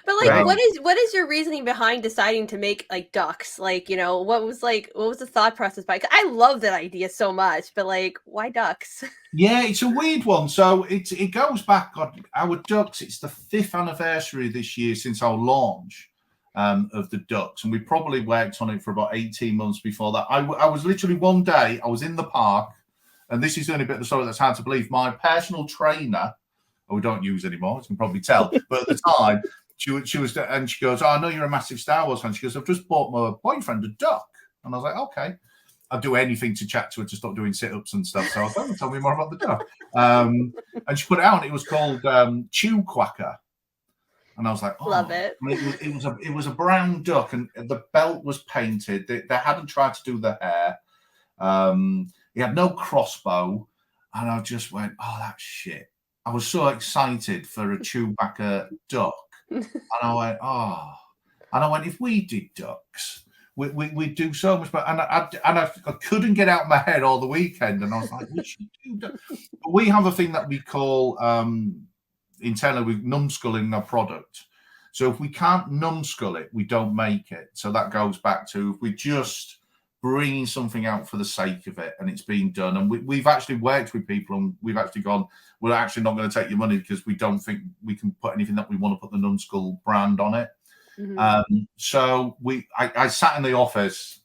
But like, what is your reasoning behind deciding to make like ducks? Like, what was the thought process behind? I love that idea so much, but like, why ducks? Yeah, it's a weird one. So it goes back on our ducks. It's the 5th anniversary this year since our launch of the ducks, and we probably worked on it for about 18 months before that. I was literally one day I was in the park and this is the only bit of the story that's hard to believe. My personal trainer, who we don't use anymore, as you can probably tell, but at the time, she was, and she goes, "Oh, I know you're a massive Star Wars fan." She goes, "I've just bought my boyfriend a duck," and I was like, "Okay." I'd do anything to chat to her to stop doing sit-ups and stuff. So I was like, "Tell me more about the duck." And she put it out, and it was called Chew Quacker. And I was like, "Oh, Love it." It was a brown duck, and the belt was painted. They hadn't tried to do the hair. He had no crossbow, and I just went, "Oh, that's shit." I was so excited for a Chewbacca duck, and I went, "Oh," and I went, "If we did ducks, we'd do so much better." And I couldn't get out of my head all the weekend, and I was like, "We should do ducks." But we have a thing that we call internally with Numskull in our product. So if we can't Numskull it, we don't make it. So that goes back to if we're just bringing something out for the sake of it, and it's being done. And we've actually worked with people, and we've actually gone, "We're actually not going to take your money because we don't think we can put anything that we want to put the Numskull brand on it." So I sat in the office,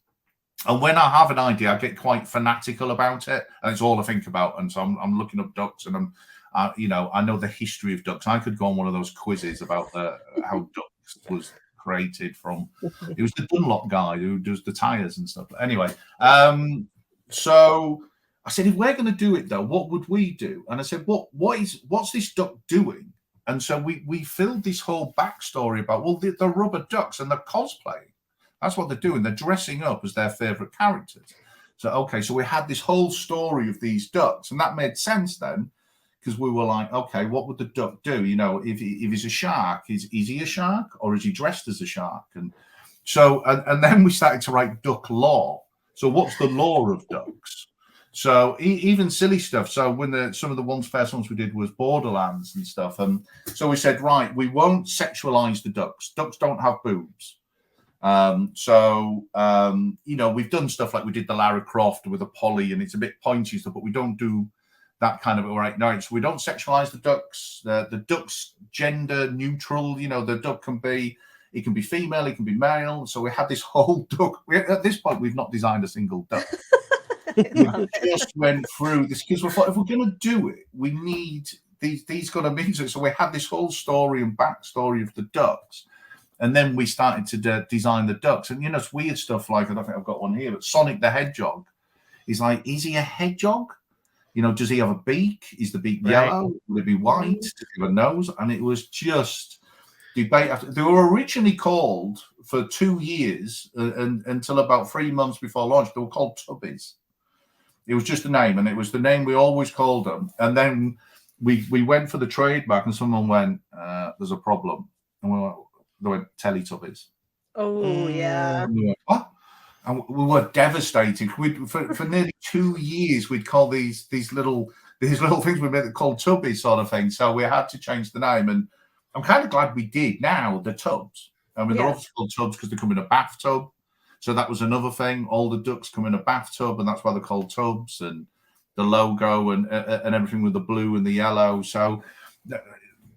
and when I have an idea, I get quite fanatical about it, and it's all I think about. And so I'm looking up ducks, and I know the history of ducks. I could go on one of those quizzes about how ducks was created from. It was the Dunlop guy who does the tires and stuff. But anyway, so I said, "If we're going to do it though, what would we do?" And I said, what's this duck doing?" And so we filled this whole backstory about, well, the rubber ducks and the cosplay. That's what they're doing. They're dressing up as their favorite characters. So, okay, so we had this whole story of these ducks, and that made sense then, because we were like, okay, what would the duck do? If he's a shark, is he a shark, or is he dressed as a shark? And so, and then we started to write duck lore. So what's the lore of ducks? So even silly stuff. So when some of the first ones we did was Borderlands and stuff. And so we said, right, we won't sexualize the ducks. Ducks don't have boobs. We've done stuff like we did the Lara Croft with a Polly, and it's a bit pointy stuff, but we don't do that kind of right now. So we don't sexualize the ducks. The duck's gender neutral. The duck can be female, it can be male. So we had this whole duck. At this point, we've not designed a single duck. We just went through this because we thought, if we're going to do it, we need these got to mean it. So we had this whole story and backstory of the ducks, and then we started to design the ducks. And it's weird stuff like, I don't think I've got one here, but Sonic the Hedgehog is like, is he a hedgehog? Does he have a beak? Is the beak yellow? Will it be white? Does he have a nose? And it was just debate. They were originally called for 2 years and until about 3 months before launch. They were called Tubbz. It was just a name, and it was the name we always called them. And then we went for the trademark, and someone went, "There's a problem," and they went Teletubbies. Oh yeah. And we went, "What?" And we were devastated. For nearly 2 years, we'd call these little things we made called Tubbz sort of thing. So we had to change the name, and I'm kind of glad we did. Now the Tubbz. I mean, they're obviously called Tubbz because they come in a bathtub. So that was another thing. All the ducks come in a bathtub, and that's why they're called Tubbz. And the logo and everything with the blue and the yellow. So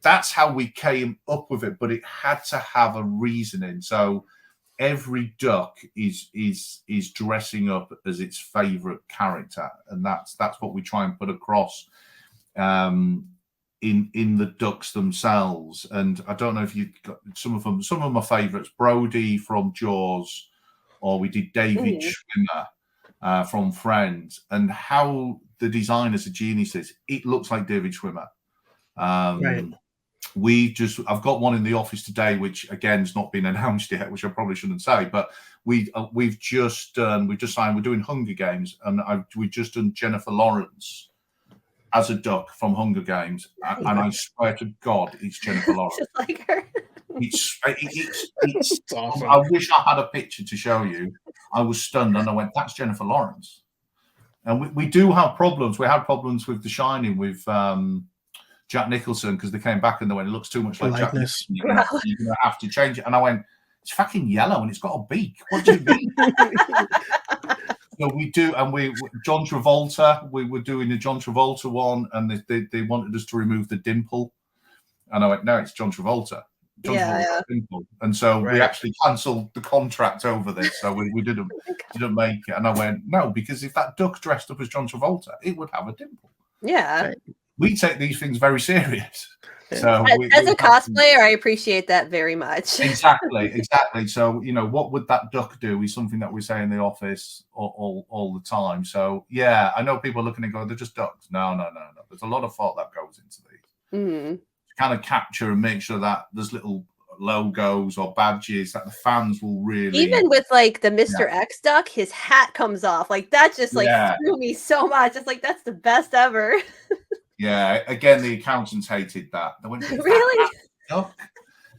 that's how we came up with it. But it had to have a reasoning. So every duck is dressing up as its favorite character, and that's what we try and put across in the ducks themselves. And I don't know if you got some of my favorites, Brody from Jaws, or we did David Schwimmer from Friends, and how the designers are geniuses. It looks like David Schwimmer. Right. I've got one in the office today, which again has not been announced yet, which I probably shouldn't say, but we've just signed. We're doing Hunger Games, and we've just done Jennifer Lawrence as a duck from Hunger Games, and I swear to God, it's Jennifer Lawrence. Just like her. It's awesome. I wish I had a picture to show you. I was stunned, and I went, "That's Jennifer Lawrence." And we do have problems. We had problems with The Shining with Jack Nicholson, because they came back and they went, "It looks too much like Jack Nicholson. You're going to have to change it." And I went, "It's fucking yellow and it's got a beak. What do you mean?" So we do, and John Travolta, we were doing the John Travolta one, and they wanted us to remove the dimple. And I went, "No, it's John Travolta." Yeah. Dimple. And so we Right. actually cancelled the contract over this. So we didn't make it. And I went, no, because if that duck dressed up as John Travolta, it would have a dimple. Yeah. Right. We take these things very serious. Yeah. So As a cosplayer, I appreciate that very much. Exactly. So, what would that duck do is something that we say in the office all the time. So, yeah, I know people are looking and go, they're just ducks. No. There's a lot of thought that goes into these. Mm-hmm. Kind of capture and make sure that there's little logos or badges that the fans will really. Even with like the Mr. X duck, his hat comes off. Like that just like threw me so much. It's like that's the best ever. Yeah, again, the accountants hated that. They went, really?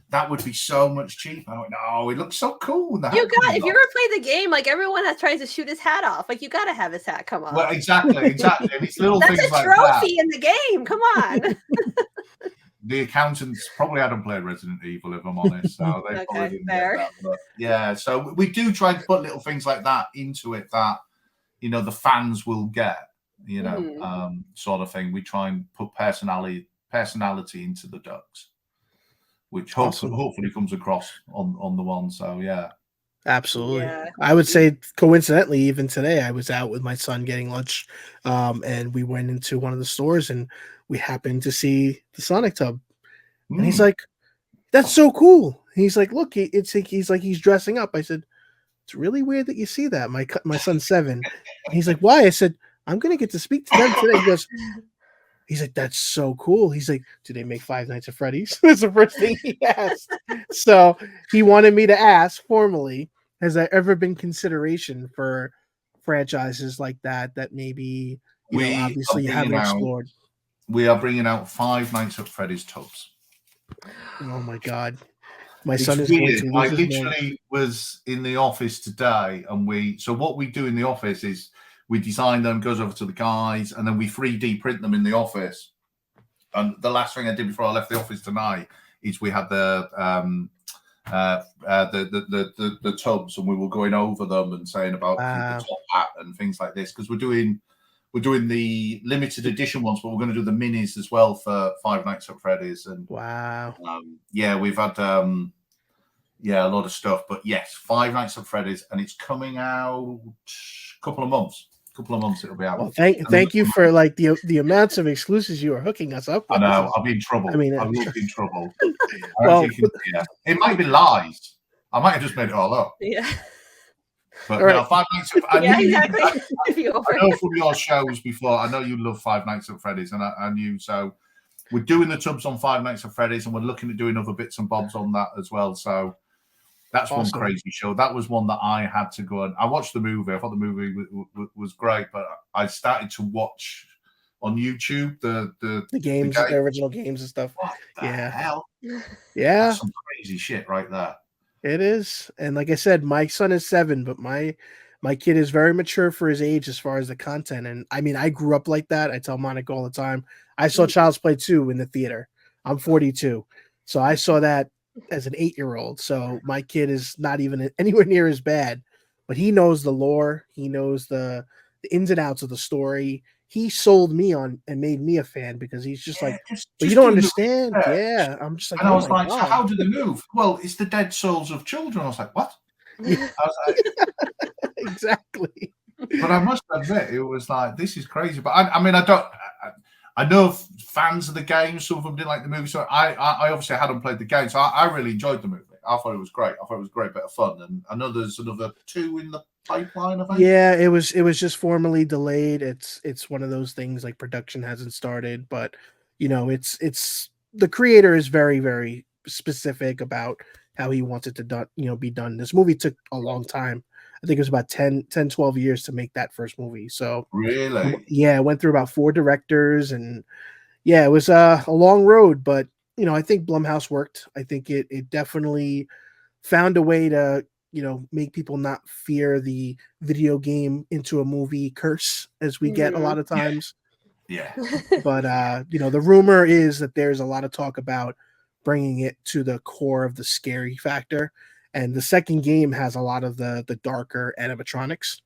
That would be so much cheaper. I went, no, it looks so cool. If you ever play the game, like everyone tries to shoot his hat off. Like you got to have his hat come off. Well, exactly. And it's little That's things a like trophy that. in the game. Come on. The accountants probably hadn't played Resident Evil, if I'm honest. So they probably didn't get that. But yeah, so we do try to put little things like that into it that the fans will get. Sort of thing. We try and put personality into the ducks, which hopefully comes across on the one. So yeah, absolutely. Yeah. I would say coincidentally, even today, I was out with my son getting lunch, and we went into one of the stores and we happened to see the Sonic tub, and he's like, "That's so cool." He's like, "Look, he's dressing up." I said, "It's really weird that you see that." My son's 7. He's like, "Why?" I said, I'm going to get to speak to them today. He's like, that's so cool. He's like, do they make Five Nights at Freddy's? That's the first thing he asked. So he wanted me to ask formally, has there ever been consideration for franchises like that maybe, obviously you haven't explored? We are bringing out Five Nights at Freddy's Tubbz. Oh my God. My son is going to lose I literally was in the office today so what we do in the office is we design them, goes over to the guys, and then we 3D print them in the office. And the last thing I did before I left the office tonight is we had the tubs, and we were going over them and saying about the top hat and things like this, because we're doing the limited edition ones, but we're going to do the minis as well for Five Nights at Freddy's. And we've had a lot of stuff. But yes, Five Nights at Freddy's, and it's coming out a couple of months it'll be out. Well, thank you for like the amounts of exclusives you are hooking us up with. I know, I'll be in trouble. I will be in trouble. It might be lies. I might have just made it all up. Yeah. But no, Five Nights at Freddy's. Exactly. I know from your shows before, I know you love Five Nights at Freddy's, and I knew. So we're doing the Tubbz on Five Nights at Freddy's, and we're looking at doing other bits and bobs on that as well. So that's one crazy show. That was one that I had to go and I watched the movie. I thought the movie was great, but I started to watch on YouTube the games, the original games and stuff. What the hell? Yeah, that's some crazy shit right there. It is, and like I said, my son is 7, but my kid is very mature for his age as far as the content. And I mean, I grew up like that. I tell Monica all the time. I saw Child's Play 2 in the theater. I'm 42, so I saw that as an 8-year-old. So my kid is not even anywhere near as bad, but he knows the lore. He knows the ins and outs of the story. He sold me on and made me a fan because he's just like, but you don't understand. Yeah. I'm just like, and I was like, so how do they move? Well, it's the dead souls of children. I was like, what? I was like, exactly. But I must admit, it was like, this is crazy. But I mean, I know fans of the game, some of them didn't like the movie. So I obviously hadn't played the game. So I really enjoyed the movie. I thought it was great. I thought it was a great bit of fun. And I know there's another 2 in the pipeline, I think. Yeah, it was just formally delayed. It's one of those things, like production hasn't started, but it's the creator is very, very specific about how he wants it to be done. This movie took a long time. I think it was about 10, 12 years to make that first movie. So really, yeah, it went through about 4 directors, and yeah, it was a long road, but I think Blumhouse worked. I think it definitely found a way to make people not fear the video game into a movie curse as we get a lot of times. Yeah. But the rumor is that there's a lot of talk about bringing it to the core of the scary factor, and the second game has a lot of the darker animatronics.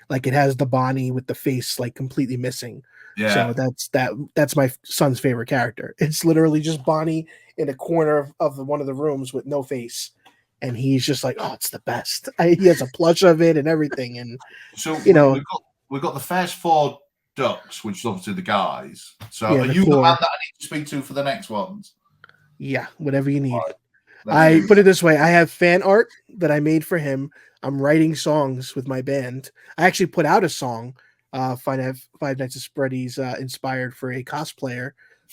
Like it has the Bonnie with the face like completely missing. Yeah. So that's my son's favorite character. It's literally just Bonnie in a corner of one of the rooms with no face. And he's just like, oh, it's the best. He has a plush of it and everything. And So you know, we've got the first 4 ducks, which is obviously the guys. So Yeah, are the you the 4. man that I need to speak to for the next ones? Yeah, whatever you need. Let's I do put this. it this way: I have fan art that I made for him. I'm writing songs with my band. I actually put out a song, Five Nights at Freddy's, inspired for a cosplayer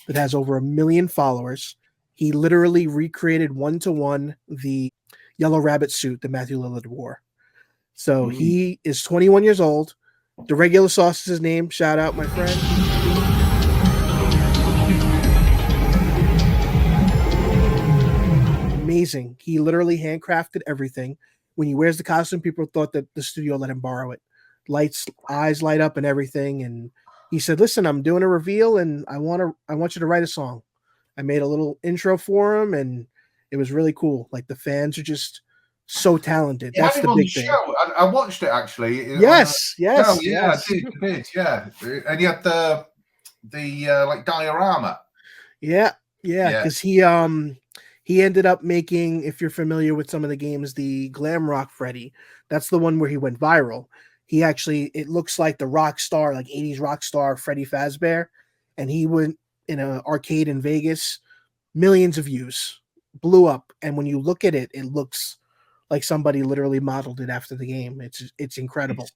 that has over 1 million followers. He literally recreated 1-to-1 the Yellow Rabbit suit that Matthew Lillard wore. So he is 21 years old. The Regular Sauce is his name. Shout out, my friend. Amazing. He literally handcrafted everything. When he wears the costume, people thought that the studio let him borrow it. Eyes light up and everything. And he said, "Listen, I'm doing a reveal, and I want you to write a song." I made a little intro for him, and it was really cool. Like the fans are just so talented. You That's had him the on big the thing. show. I watched it actually. Yes, yes, Oh yeah, yes. I did. Yeah, and you had the like diorama. Yeah, because he ended up making, if you're familiar with some of the games, the Glam Rock Freddy. That's the one where he went viral. He actually, it looks like the rock star, like 80s rock star Freddy Fazbear, and he went in an arcade in Vegas, millions of views, blew up, and when you look at it, it looks like somebody literally modeled it after the game. It's incredible.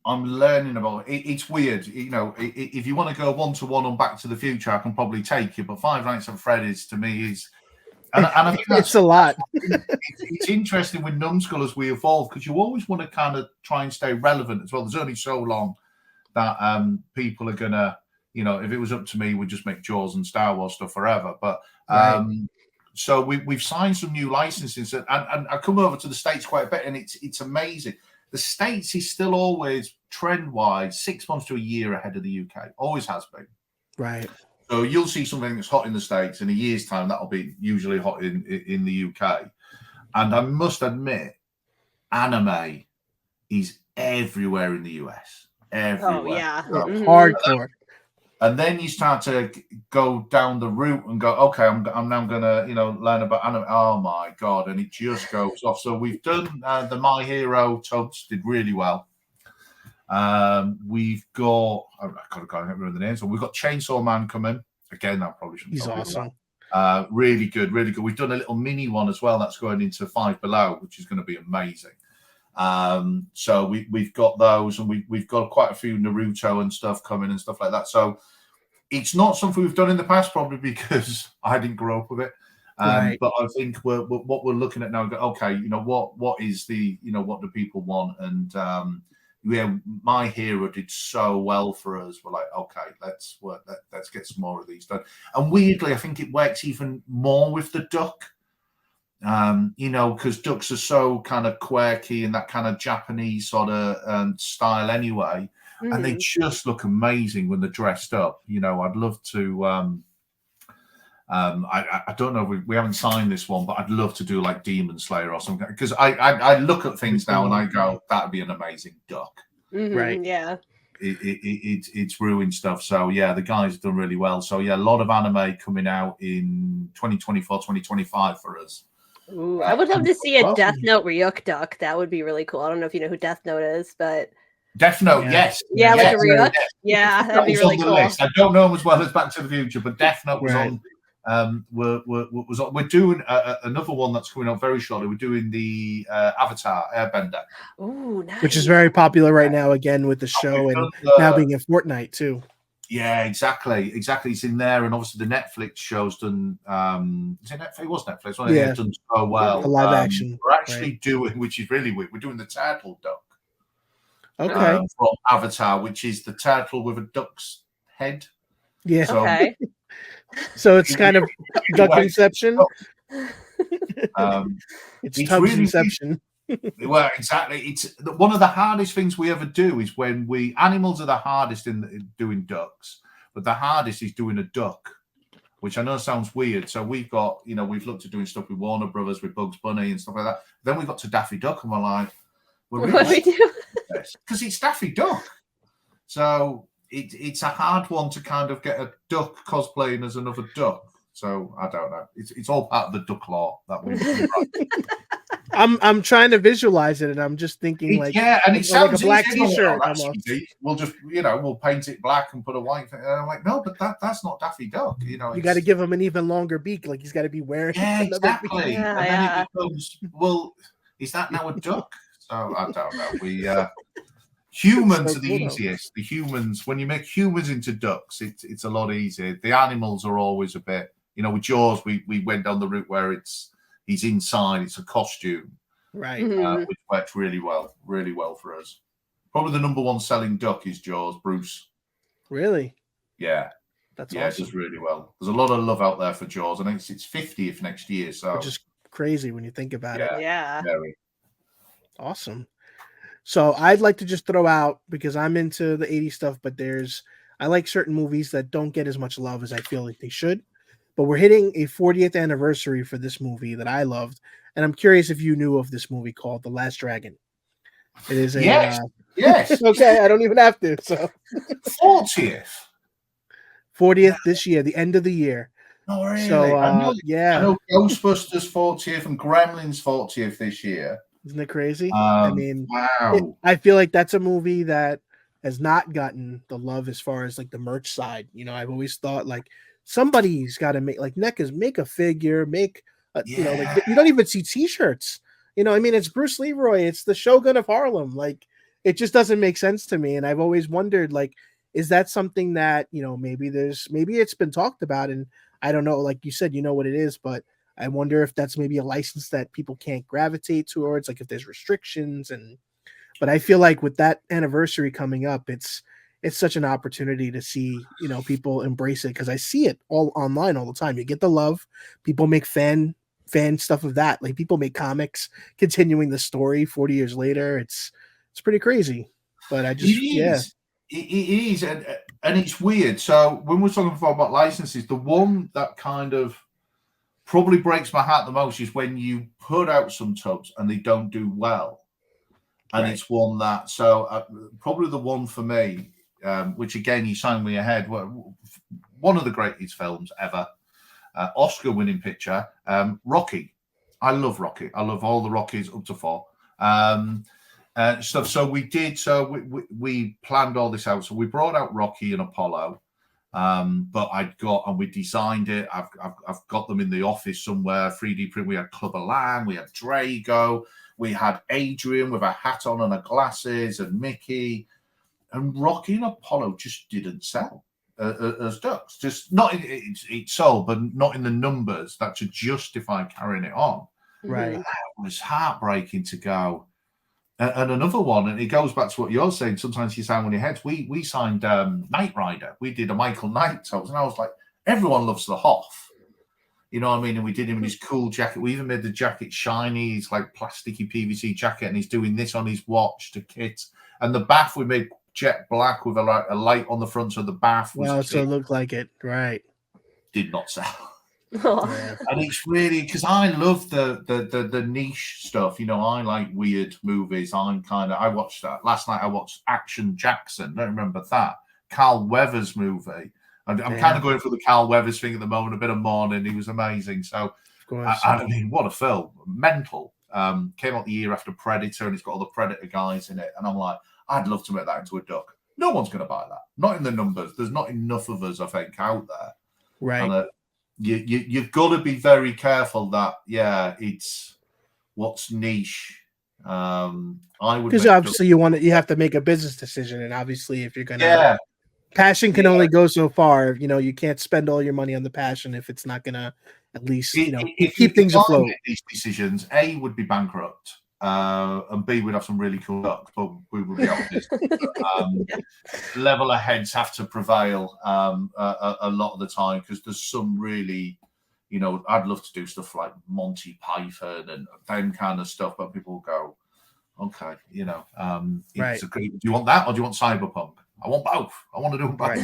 I'm learning about it. It's weird, you know. If you want to go 1-to-1 on Back to the Future, I can probably take you. But Five Nights at Freddy's to me is, and I think that's it's a lot. It's interesting with Numskull as we evolve, because you always want to kind of try and stay relevant as well. There's only so long that people are gonna, you know, if it was up to me, we'd just make Jaws and Star Wars stuff forever. But so we've signed some new licenses, and I come over to the States quite a bit, and it's amazing. The States is still always trend-wise 6 months to a year ahead of the UK. Always has been. Right. So you'll see something that's hot in the States in a year's time, that'll be usually hot in the UK. And I must admit, anime is everywhere in the US. Everywhere. Oh yeah, hardcore. And then you start to go down the route and go, okay, I'm now gonna, you know, learn about anime. Oh my god! And it just goes off. So we've done the My Hero Tubbz did really well. We've got I can't remember the names. So we've got Chainsaw Man coming again. I probably shouldn't. He's awesome. Really good, really good. We've done a little mini one as well that's going into Five Below, which is going to be amazing. So we've got those, and we've got quite a few Naruto and stuff coming and stuff like that. So it's not something we've done in the past, probably because I didn't grow up with it. But I think what we're looking at now, okay, you know, what is the, you know, what do people want? And yeah, My Hero did so well for us. We're like, okay, let's get some more of these done. And weirdly, I think it works even more with the duck. You know, because ducks are so kind of quirky and that kind of Japanese sort of style anyway. And they just look amazing when they're dressed up. You know, I'd love to. I don't know. We haven't signed this one, but I'd love to do like Demon Slayer or something, because I look at things now and I go, that'd be an amazing duck. Right. Yeah. It's ruined stuff. So yeah, the guys have done really well. So yeah, a lot of anime coming out in 2024, 2025 for us. Ooh, I would love to see a Death Note Ryuk duck. That would be really cool. I don't know if you know who Death Note is, but Death Note, yes. Yeah, like a Ryuk. Yeah, that'd be really cool. List. I don't know him as well as Back to the Future, but Death Note was on. We're doing another one that's coming out very shortly. We're doing the Avatar Airbender. Ooh, nice. Which is very popular right now, again with the show, and now being in Fortnite too. Yeah, exactly. It's in there, and obviously the Netflix show's done. Is it Netflix? It was Netflix. Well, yeah, it's done so well. The live action. We're actually doing, which is really weird. We're doing the turtle duck. Okay. From Avatar, which is the turtle with a duck's head. Yeah. So, okay. So it's kind of duck inception. It's Tubbz really inception. Well, exactly. It's one of the hardest things we ever do is when animals are the hardest in doing ducks, but the hardest is doing a duck, which I know sounds weird. So we've got, you know, we've looked at doing stuff with Warner Brothers, with Bugs Bunny and stuff like that. Then we got to Daffy Duck, and we're like, What do we do? process because it's Daffy Duck. So it's a hard one to kind of get a duck cosplaying as another duck. So I don't know. It's all part of the duck law that we I'm trying to visualize it, and I'm just thinking like and it sounds like a black easy. T-shirt That's almost. easy. We'll just we'll paint it black and put a white thing. And I'm like, no, but that's not Daffy Duck. You got to give him an even longer beak. Like he's got to be wearing. Exactly. Yeah, and then it becomes, well, is that now a duck? So I don't know. We humans So are the cool, easiest. The humans, when you make humans into ducks, it's a lot easier. The animals are always a bit. With Jaws, we went down the route where he's inside. It's a costume. Right. Which works really well for us. Probably the number one selling duck is Jaws, Bruce. Really? Yeah. That's awesome. It does really well. There's a lot of love out there for Jaws. I think it's 50th next year. So which is crazy when you think about it. Yeah. Very. Awesome. So I'd like to just throw out, because I'm into the 80s stuff, but I like certain movies that don't get as much love as I feel like they should. But we're hitting a 40th anniversary for this movie that I loved. And I'm curious if you knew of this movie called The Last Dragon. It is a yes. Okay, I don't even have to. So 40th this year, the end of the year. Oh, really? So I know Ghostbusters 40th and Gremlins 40th this year. Isn't it crazy? Wow. I feel like that's a movie that has not gotten the love as far as like the merch side. I've always thought like somebody's got to make a figure, you don't even see T-shirts. It's Bruce Leroy, it's the Shogun of Harlem. Like, it just doesn't make sense to me. And I've always wondered, like, is that something that maybe it's been talked about, and I don't know. Like you said, you know what it is, but I wonder if that's maybe a license that people can't gravitate towards, like if there's restrictions. But I feel like with that anniversary coming up, it's such an opportunity to see, people embrace it, because I see it all online all the time. You get the love, people make fan stuff of that. Like people make comics continuing the story 40 years later. It's pretty crazy. But it is, and it's weird. So when we're talking before about licenses, the one that kind of probably breaks my heart the most is when you put out some Tubbz and they don't do well. And it's one that, probably the one for me, which again, you sang me ahead, one of the greatest films ever, Oscar-winning picture, Rocky. I love Rocky. I love all the Rockies up to 4. Stuff. So we did. So we planned all this out. So we brought out Rocky and Apollo. But we designed it. I've got them in the office somewhere. 3D print. We had Clubber Lang, we had Drago, we had Adrian with a hat on and a glasses, and Mickey, and Rocky and Apollo just didn't sell as ducks. Just not it sold, but not in the numbers that to justify carrying it on. Right. That was heartbreaking to go. And another one, and it goes back to what you're saying. Sometimes you sound on your head. We signed Knight Rider. We did a Michael Knight Tubbz, and I was like, everyone loves the Hoff. You know what I mean? And we did him in his cool jacket. We even made the jacket shiny. He's like plasticky PVC jacket, and he's doing this on his watch to kit. And the bath we made jet black with a light on the front of the bath. Well, so it looked like it, right? Did not sell. And it's really because I love the niche stuff. I like weird movies. I watched that last night. I watched Action Jackson. Don't remember that Carl Weathers movie. I'm kind of going for the Carl Weathers thing at the moment. A bit of mourning. He was amazing. So I mean, what a film! Mental. Came out the year after Predator, and it's got all the Predator guys in it. And I'm like, I'd love to make that into a duck. No one's going to buy that. Not in the numbers. There's not enough of us, I think, out there. Right. And, you've got to be very careful that it's what's niche. I would, because obviously you have to make a business decision, and obviously if you're gonna passion can only go so far. You can't spend all your money on the passion if it's not gonna at least keep things afloat. These decisions, A, would be bankrupt, and B, we'd have some really cool ducks, but we would be honest. Level of heads have to prevail a lot of the time, because there's some really, I'd love to do stuff like Monty Python and them kind of stuff, but people go, okay, it's a great, do you want that or do you want Cyberpunk? I want both. I want to do both.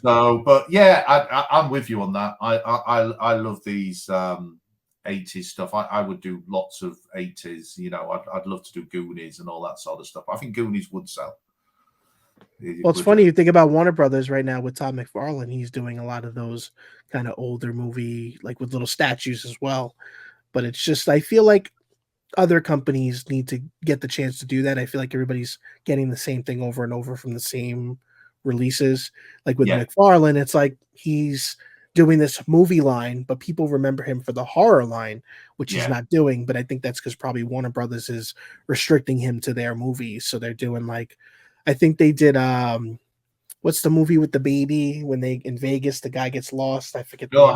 Right. But yeah, I'm with you on that. I love these 80s stuff. I would do lots of 80s. You know, I'd love to do Goonies and all that sort of stuff. I think Goonies would sell. Well, it's funny you think about Warner Brothers right now with Todd McFarlane. He's doing a lot of those kind of older movie, like with little statues as well. But it's just, I feel like other companies need to get the chance to do that. I feel like everybody's getting the same thing over and over from the same releases. Like with McFarlane, it's like he's doing this movie line, but people remember him for the horror line, which he's not doing. But I think that's because probably Warner Brothers is restricting him to their movies. So they're doing like, I think they did what's the movie with the baby when they in Vegas, the guy gets lost. I forget the name.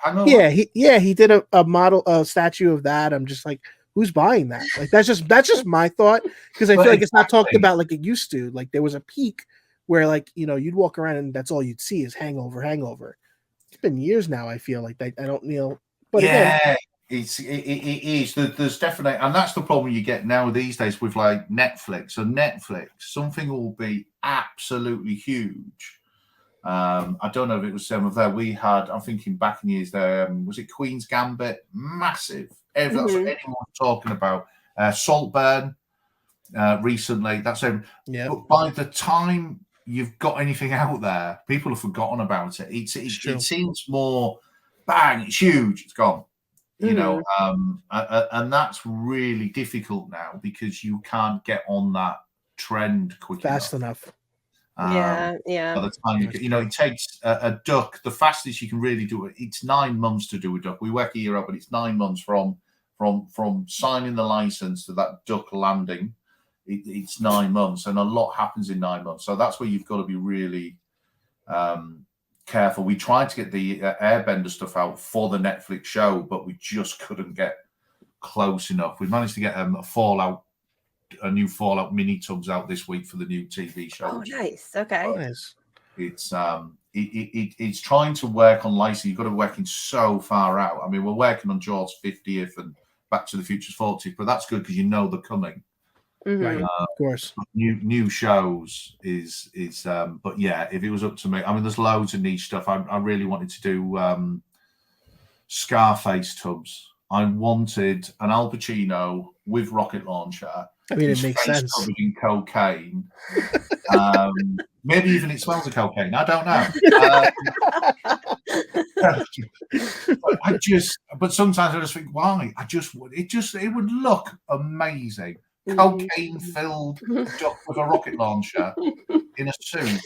Hangover. He did a model statue of that. I'm just like, who's buying that? Like that's just my thought, because I feel like it's not talked about like it used to. Like there was a peak where like, you know, you'd walk around and that's all you'd see is hangover. It's been years now. I feel like I don't know, but again, it is. There's definitely, and that's the problem you get now these days with like Netflix. So Netflix, something will be absolutely huge. I don't know if it was some of that we had. I'm thinking back in years there. Was it Queen's Gambit? Massive. That's what anyone was talking about. Saltburn recently. That's it. Yeah. But by the time you've got anything out there, people have forgotten about it. It seems more bang. It's huge. It's gone. You know, and that's really difficult now because you can't get on that trend fast enough. By the time you know, it takes a duck. The fastest you can really do it. It's 9 months to do a duck. We work a year out, but it's 9 months from signing the license to that duck landing. It's 9 months, and a lot happens in 9 months. So that's where you've got to be really careful. We tried to get the Airbender stuff out for the Netflix show, but we just couldn't get close enough. We managed to get a new Fallout mini Tubbz out this week for the new TV show. Oh, nice. Okay. Nice. It's trying to work on license. You've got to work in so far out. I mean, we're working on Jaws 50th and Back to the Future's 40th, but that's good because you know they're coming. Right, of course. New shows is but yeah, if it was up to me, I mean, there's loads of niche stuff. I really wanted to do Scarface Tubbz. I wanted an Al Pacino with rocket launcher. I mean, it makes sense. Covered in cocaine. Maybe even it smells of cocaine. I don't know. But sometimes I just think, why? It would look amazing. Cocaine-filled duck with a rocket launcher in a suit.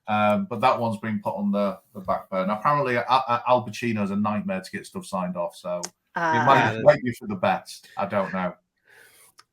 But that one's been put on the back burner. Apparently, Al Pacino's a nightmare to get stuff signed off, so it might be for the best. I don't know.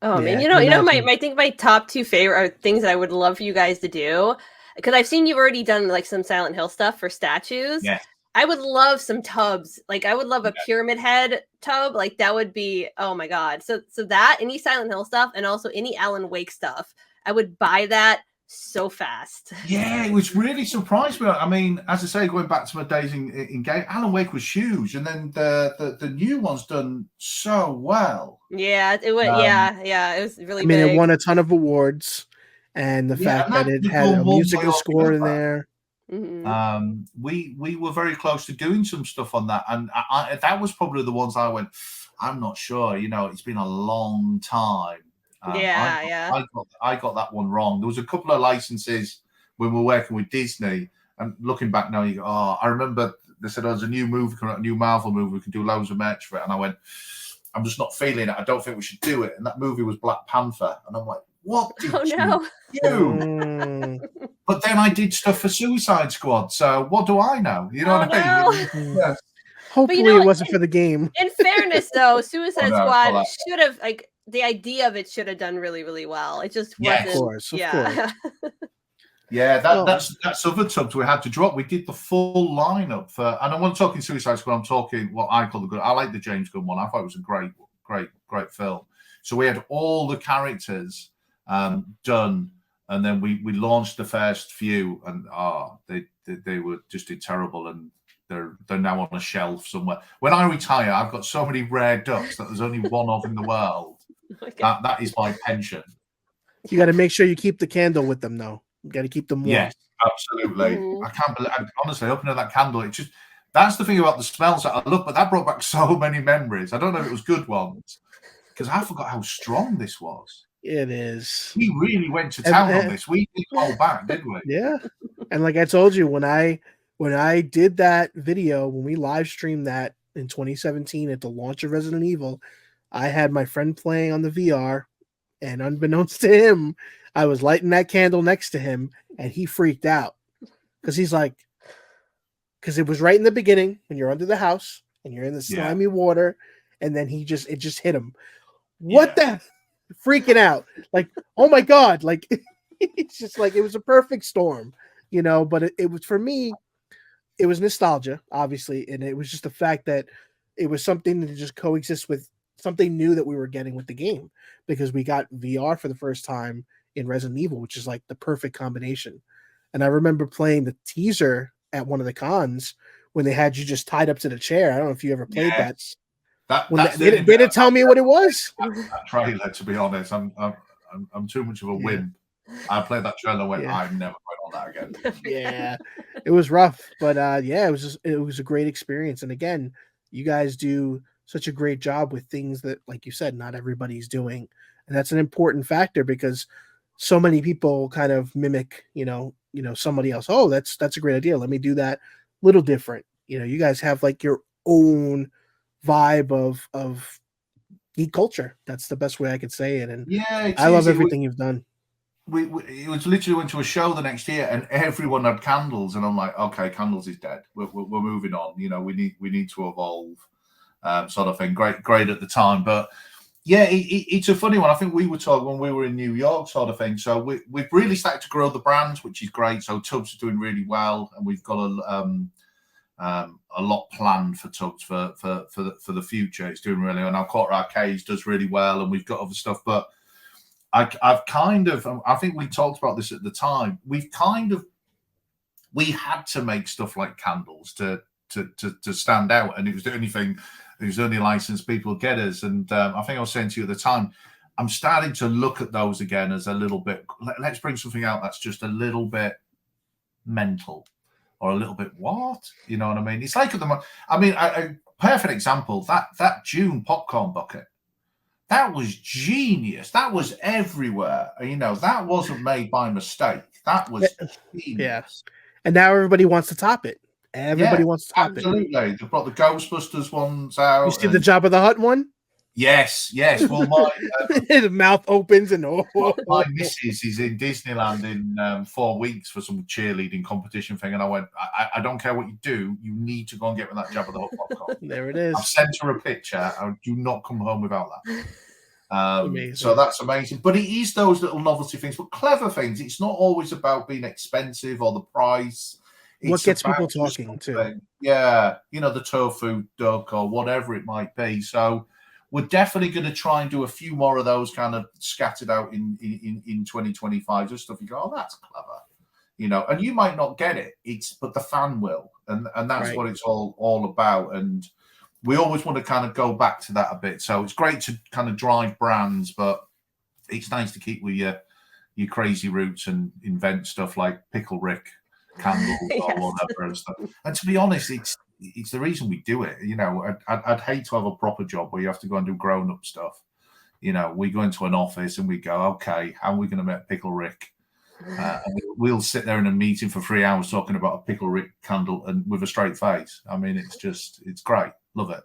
Oh man, you know, my top two favorite things that I would love for you guys to do, because I've seen you've already done like some Silent Hill stuff for statues. Yeah. I would love some Tubbz. Like I would love a pyramid head tub. Like that would be, oh my God. So that, any Silent Hill stuff, and also any Alan Wake stuff, I would buy that so fast. Yeah, it was really surprised me. I mean, as I say, going back to my days in game, Alan Wake was huge, and then the new one's done so well. Yeah, it was. It was really. I mean, it won a ton of awards, and the fact that it had a musical score in there. Mm-hmm. We were very close to doing some stuff on that, and that was probably the ones I went, I'm not sure. You know, it's been a long time. I got that one wrong. There was a couple of licenses when we were working with Disney, and looking back now, you go, oh, I remember they said there's a new movie coming out, a new Marvel movie, we can do loads of merch for it, and I went, I'm just not feeling it. I don't think we should do it. And that movie was Black Panther, and I'm like, what did you do? But then I did stuff for Suicide Squad, so what do I know? You know what I mean? Yeah. Hopefully, it wasn't for the game. In fairness, though, Suicide Squad should have, like, the idea of it should have done really, really well. It just wasn't. Of course. Yeah, that's other Tubbz we had to drop. We did the full lineup for, and I'm not talking Suicide Squad. I'm talking what I call the good. I like the James Gunn one. I thought it was a great film. So we had all the characters done, and then we launched the first few, and they were just terrible, and they're now on a shelf somewhere. When I retire, I've got so many rare ducks that there's only one of in the world. Okay. That is my pension. You got to make sure you keep the candle with them, though. You got to keep them warm. Yes, absolutely. I can't believe, honestly, opening that candle, it just, That's the thing about the smells that I love, but that brought back so many memories. I don't know if it was good ones, because I forgot how strong this was. It is. We really went to town on this. We didn't hold back, did we? Yeah. And like I told you, when I did that video, when we live streamed that in 2017 at the launch of Resident Evil, I had my friend playing on the VR, and unbeknownst to him, I was lighting that candle next to him, and he freaked out because he's like, because it was right in the beginning when you're under the house and you're in the slimy water, and then it just hit him. What the freaking out? Like, oh my God, like it's just like it was a perfect storm, you know. But it was, for me, it was nostalgia, obviously, and it was just the fact that it was something to just coexist with something new that we were getting with the game, because we got VR for the first time in Resident Evil, which is like the perfect combination. And I remember playing the teaser at one of the cons when they had you just tied up to the chair. I don't know if you ever played that. They didn't tell me what it was. That trailer, to be honest, I'm too much of a wimp. I played that trailer and went, I'm never going on that again. Yeah, it was rough, but it was a great experience. And again, you guys do such a great job with things that, like you said, not everybody's doing, and that's an important factor, because so many people kind of mimic, you know, somebody else. Oh, that's a great idea. Let me do that little different. You know, you guys have like your own vibe of geek culture. That's the best way I could say it. And I love everything you've done. It was literally went to a show the next year, and everyone had candles, and I'm like, okay, candles is dead. We're moving on. You know, we need to evolve, sort of thing. Great at the time, but yeah, it's a funny one. I think we were talking when we were in New York, sort of thing. So we've really started to grow the brand, which is great. So Tubbz is doing really well, and we've got a lot planned for Tubbz for the future. It's doing really well. Now Quarter Arcades does really well, and we've got other stuff, but I've kind of, I think we talked about this at the time. We had to make stuff like candles to stand out, and it was the only thing. It was the only license people get us. And I think I was saying to you at the time, I'm starting to look at those again as a little bit. Let's bring something out that's just a little bit mental, or a little bit what? You know what I mean? It's like at the moment. I mean, a perfect example, that June popcorn bucket. That was genius. That was everywhere. You know, that wasn't made by mistake. That was genius. Yeah. And now everybody wants to top it. Everybody wants to top it. Absolutely. They've brought the Ghostbusters ones out. You see the Jabba the Hutt one? Yes. Well, my the mouth opens and my missus is in Disneyland in 4 weeks for some cheerleading competition thing, and I went, I don't care what you do, you need to go and get me that Jabba the Hutt popcorn. There it is. I've sent her a picture. I do not come home without that. So that's amazing. But it is those little novelty things, but clever things. It's not always about being expensive or the price. What gets people talking too? Yeah, you know, the tofu duck or whatever it might be. So we're definitely going to try and do a few more of those kind of scattered out in 2025. Just stuff you go, oh, that's clever, you know. And you might not get it, but the fan will, and that's what it's all about. And we always want to kind of go back to that a bit. So it's great to kind of drive brands, but it's nice to keep with your crazy roots and invent stuff like Pickle Rick candles or whatever and stuff. And to be honest, it's the reason we do it. You know, I'd hate to have a proper job where you have to go and do grown-up stuff. You know, we go into an office and we go, okay, how are we going to make Pickle Rick? And we'll sit there in a meeting for 3 hours talking about a Pickle Rick candle and with a straight face. I mean, it's great. Love it.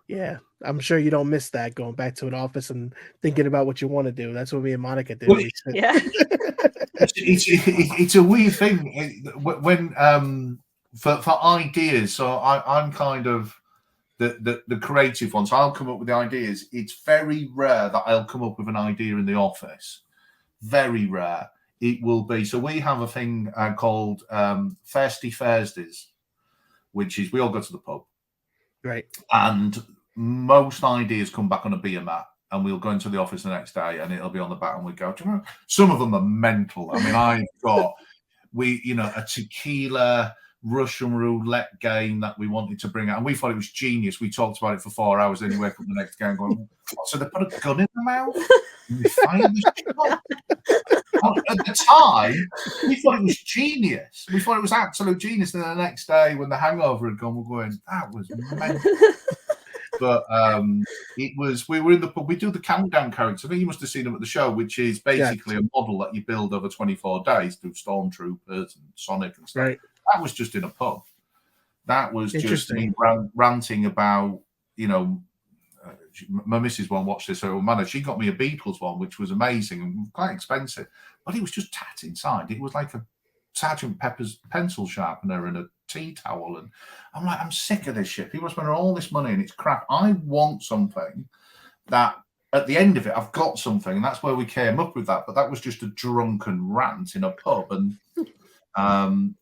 Yeah, I'm sure you don't miss that, going back to an office and thinking about what you want to do. That's what me and Monica did. Yeah. It's a weird thing when for ideas. So I'm kind of the creative one. So I'll come up with the ideas. It's very rare that I'll come up with an idea in the office. Very rare. It will be. So we have a thing called Thirsty Thursdays, which is we all go to the pub. Right. And most ideas come back on a beer mat, and we'll go into the office the next day and it'll be on the back, and we go, do you know, some of them are mental. I mean, I've got, a tequila Russian roulette game that we wanted to bring out, and we thought it was genius. We talked about it for 4 hours, then you wake up the next day and going, so they put a gun in the mouth and we fire the shot? At the time, we thought it was genius. We thought it was absolute genius. And then the next day, when the hangover had gone, we're going, that was mental. But it was, we were in the pub. We do the countdown characters. I think you must have seen them at the show, which is basically a model that you build over 24 days through Stormtroopers and Sonic and stuff. Right. That was just in a pub. That was just me Interesting. ranting about, you know, my missus won't watch this her own manner. She got me a Beatles one, which was amazing and quite expensive, but it was just tat inside. It was like a Sergeant Pepper's pencil sharpener and a tea towel. And I'm like, I'm sick of this shit. People are spending all this money and it's crap. I want something that at the end of it, I've got something. And that's where we came up with that. But that was just a drunken rant in a pub. And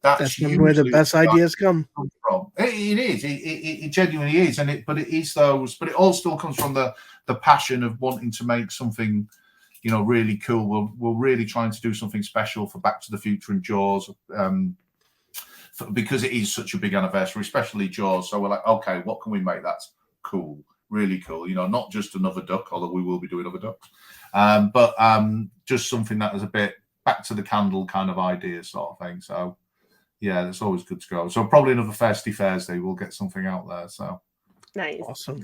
that's where the best ideas come from. It is. It genuinely is. But it is those. But it all still comes from the passion of wanting to make something, you know, really cool. We're really trying to do something special for Back to the Future and Jaws, because it is such a big anniversary, especially Jaws. So we're like, okay, what can we make that's cool, really cool? You know, not just another duck, although we will be doing other ducks, but just something that is a bit back to the candle kind of idea sort of thing. So yeah, it's always good to go. So probably another Thirsty Thursday, we'll get something out there. So nice. Awesome.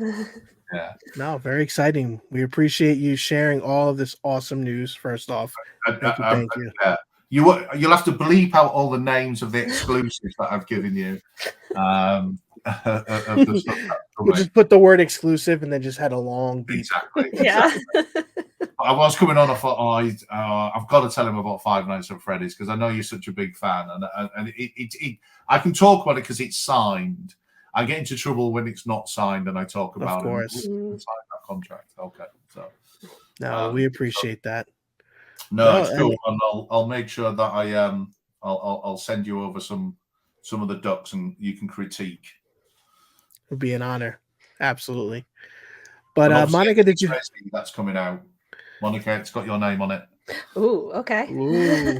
Yeah. No, very exciting. We appreciate you sharing all of this awesome news. First off, thank you. Yeah. You'll have to bleep out all the names of the exclusives that I've given you. Of the stuff we'll just put the word exclusive and then just had a long beat. Exactly. Yeah. I was coming on. I thought, I've got to tell him about Five Nights at Freddy's because I know you're such a big fan, and I can talk about it because it's signed. I get into trouble when it's not signed, and I talk about it. Of course, sign that contract. Okay, so no, we appreciate that. No, it's cool, and I'll make sure that I'll send you over some of the ducks, and you can critique. It would be an honor, absolutely. But Monica, did you? That's coming out. Monica, it's got your name on it. Ooh, okay. Ooh.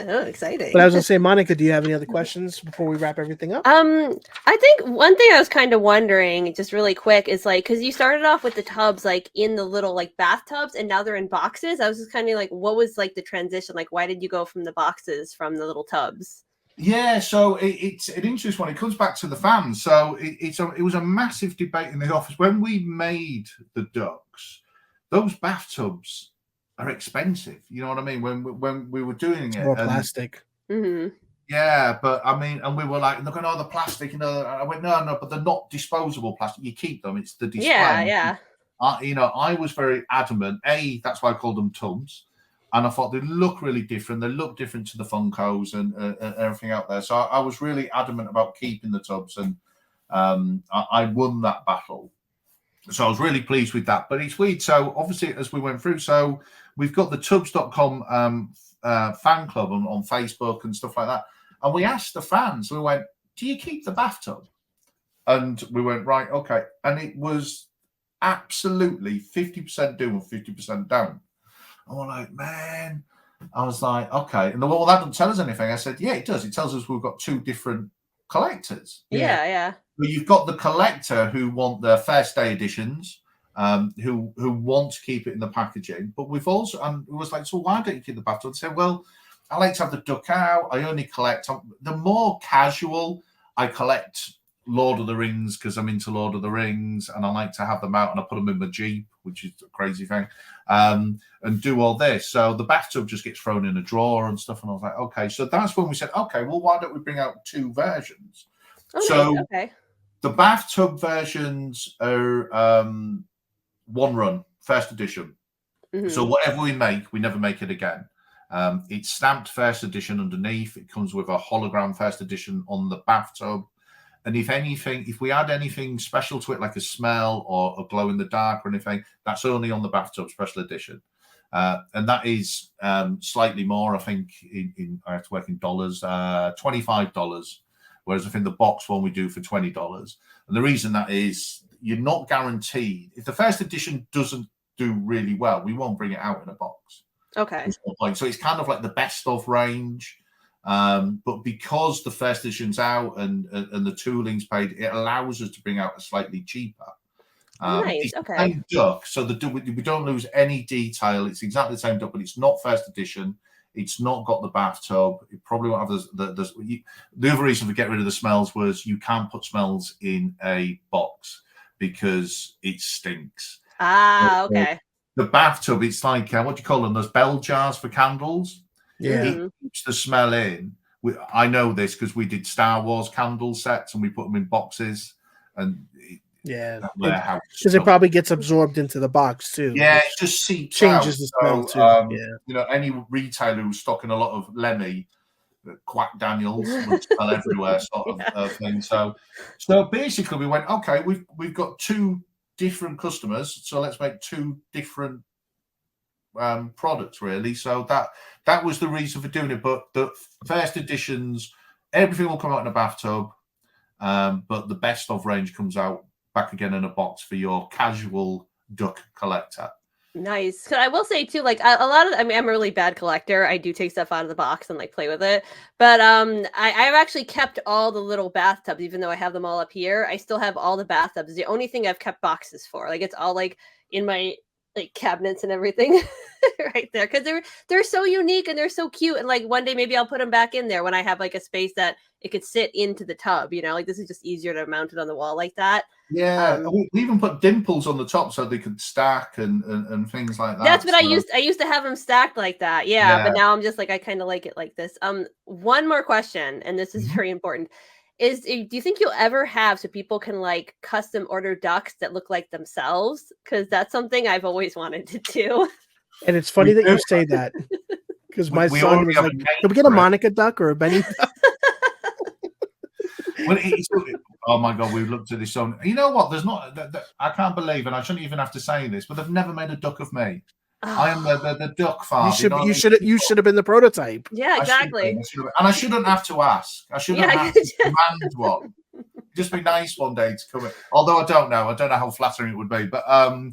Oh, exciting. But I was gonna say, Monica, do you have any other questions before we wrap everything up? I think one thing I was kind of wondering, just really quick, is like, because you started off with the Tubbz like in the little like bathtubs, and now they're in boxes. I was just kind of like, what was like the transition? Like, why did you go from the boxes from the little Tubbz? Yeah, so it's an interesting one. It comes back to the fans. So it was a massive debate in the office when we made the ducks. Those bathtubs are expensive. You know what I mean? When we were doing it, more plastic. Mm-hmm. Yeah, but I mean, and we were like, look at all the plastic. You know, I went, no, but they're not disposable plastic. You keep them. It's the display. Yeah. I was very adamant. That's why I called them Tubbz. And I thought they look really different. They look different to the Funkos and everything out there. So I was really adamant about keeping the Tubbz, and I won that battle. So I was really pleased with that. But it's weird. So obviously, as we went through, so we've got the Tubbz.com fan club on Facebook and stuff like that. And we asked the fans, we went, do you keep the bathtub? And we went, right, okay. And it was absolutely 50% do and 50% don't. And we're like, man. I was like, okay. And well, that doesn't tell us anything. I said, yeah, it does. It tells us we've got two different collectors. Yeah. But you've got the collector who want their first day editions, who want to keep it in the packaging. But we've also, and it was like, so why don't you keep the bathtub? I said, well, I like to have the duck out. I only collect, the more casual, I collect Lord of the Rings because I'm into Lord of the Rings, and I like to have them out and I put them in my Jeep, which is a crazy thing, and do all this. So the bathtub just gets thrown in a drawer and stuff. And I was like, okay. So that's when we said, okay, well, why don't we bring out two versions? Okay. The bathtub versions are one run, first edition. Mm-hmm. So whatever we make, we never make it again. It's stamped first edition underneath. It comes with a hologram first edition on the bathtub. And if we add anything special to it, like a smell or a glow in the dark or anything, that's only on the bathtub special edition. And that is slightly more, I think, I have to work in dollars, $25. Whereas I think the box one we do for $20. And the reason that is, you're not guaranteed. If the first edition doesn't do really well, we won't bring it out in a box. Okay. So it's kind of like the best of range. But because the first edition's out and the tooling's paid, it allows us to bring out a slightly cheaper. Nice. It's Okay. the same duck, so we don't lose any detail. It's exactly the same duck, but it's not first edition. It's not got the bathtub. It probably won't have the other reason for getting rid of the smells was you can't put smells in a box because it stinks. Ah, okay. The bathtub, it's like what do you call them? Those bell jars for candles. Yeah. It keeps the smell in. I know this because we did Star Wars candle sets and we put them in boxes, and because it probably gets absorbed into the box too. Yeah, it just seeps changes out. the smell too. You know, any retailer who's stocking a lot of Lemmy, Quack Daniels, would smell everywhere, sort of thing. So basically, we went, okay, we've got two different customers, so let's make two different products, really. So that was the reason for doing it. But the first editions, everything will come out in a bathtub, but the best of range comes out back again in a box for your casual duck collector. Nice. So I will say too, like a lot of, I mean, I'm a really bad collector. I do take stuff out of the box and like play with it. But I've actually kept all the little bathtubs, even though I have them all up here. I still have all the bathtubs. The only thing I've kept boxes for, like it's all like in my like cabinets and everything right there, because they're so unique and they're so cute. And like one day maybe I'll put them back in there when I have like a space that it could sit into the tub. You know, like this is just easier to mount it on the wall like that. Yeah, we even put dimples on the top so they could stack and things like that. That's what I used to have them stacked like that. Yeah, but now I'm just like I kind of like it like this. One more question, and this is very important. Do you think you'll ever have so people can like custom order ducks that look like themselves? Because that's something I've always wanted to do. And it's funny that you say that because my son was like, "Can we get a Monica duck or a Benny duck?" Oh my God, we've looked at this on. You know what? There's not. I can't believe, and I shouldn't even have to say this, but they've never made a duck of me. Oh. I am the duck farm. You should have been the prototype. Yeah, exactly. And I shouldn't have to ask. I shouldn't have to demand one. Just be nice one day to come in. Although I don't know how flattering it would be, but I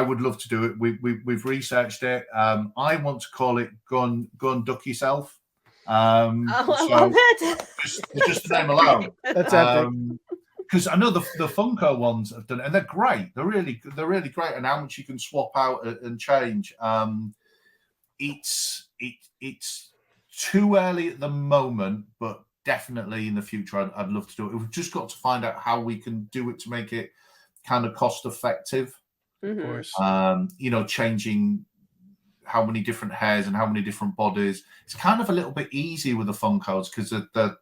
would love to do it. We've researched it. I want to call it Gun Duck Yourself. I love it. Just the name alone. That's epic. Because I know the Funko ones have done it, and they're great. They're really great, and how much you can swap out and change. It's too early at the moment, but definitely in the future, I'd love to do it. We've just got to find out how we can do it to make it kind of cost effective. Of course, changing how many different hairs and how many different bodies. It's kind of a little bit easier with the Funkos because the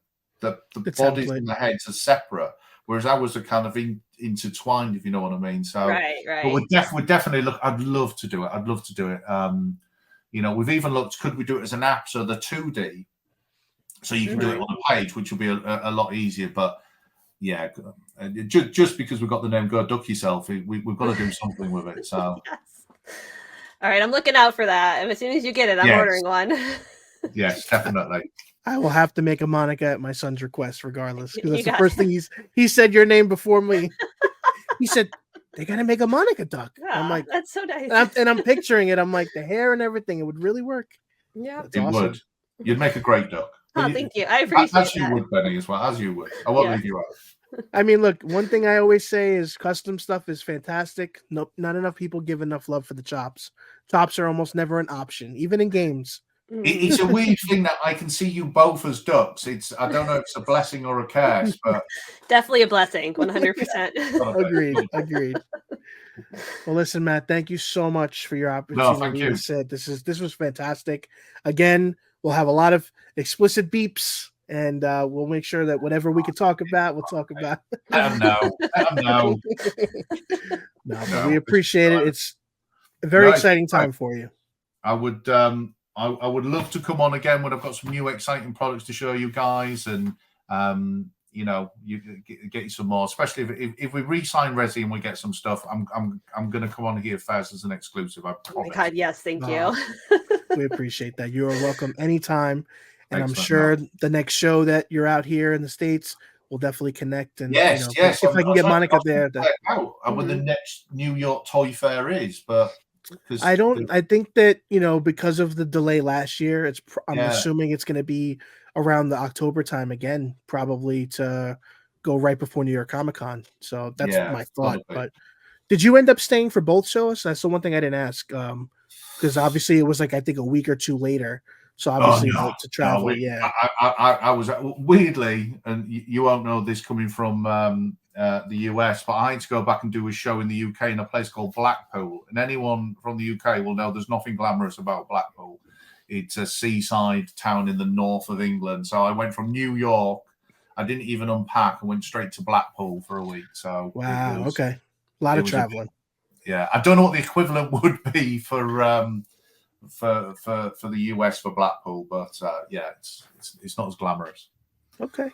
bodies and the heads are separate. Whereas ours are kind of intertwined, if you know what I mean. So, right. But we're definitely look. I'd love to do it. We've even looked. Could we do it as an app? So the 2D, so you can do it on a page, which will be a lot easier. But yeah, just because we've got the name "Go Duck Yourself," we've got to do something with it. So, yes. All right, I'm looking out for that. And as soon as you get it, I'm ordering one. Yes, definitely. I will have to make a Monica at my son's request, regardless, because that's the first thing he said your name before me. He said they got to make a Monica duck. Yeah, I'm like, that's so nice. And I'm picturing it. I'm like the hair and everything. It would really work. Yeah, it awesome. Would. You'd make a great duck. Oh, thank you. I appreciate that. As you would, Benny, as well. As you would. I won't leave you out. I mean, look, one thing I always say is custom stuff is fantastic. Nope, not enough people give enough love for the chops. Chops are almost never an option, even in games. It's a weird thing that I can see you both as ducks. I don't know if it's a blessing or a curse, but definitely a blessing, 100%. Agreed. Well, listen, Matt, thank you so much for your opportunity. No, thank you. This was fantastic. Again, we'll have a lot of explicit beeps, and we'll make sure that whatever we can talk about, we'll talk about. No, but we appreciate it. It's a very exciting time for you. I would love to come on again when I've got some new exciting products to show you guys, and you get you some more. Especially if we re-sign Resi and we get some stuff, I'm going to come on here first as an exclusive. I promise. Oh my God, yes, thank you. We appreciate that. You are welcome anytime, and I'm sure the next show that you're out here in the States, we'll definitely connect. And yes. If I can get Monica there, when the next New York Toy Fair is, but. I think that because of the delay last year, I'm assuming it's going to be around the October time again, probably to go right before New York Comic Con. So that's my thought. But did you end up staying for both shows? That's the one thing I didn't ask. because obviously it was like I think a week or two later. So Oh obviously no, to travel, no. yeah. I was weirdly, and you won't know this coming from the US, but I had to go back and do a show in the UK in a place called Blackpool. And anyone from the UK will know there's nothing glamorous about Blackpool. It's a seaside town in the north of England. So I went from New York. I didn't even unpack. I went straight to Blackpool for a week. So Wow, it was, okay. A lot it of was traveling. yeah. I don't know what the equivalent would be for the US for Blackpool, but yeah, it's not as glamorous. Okay.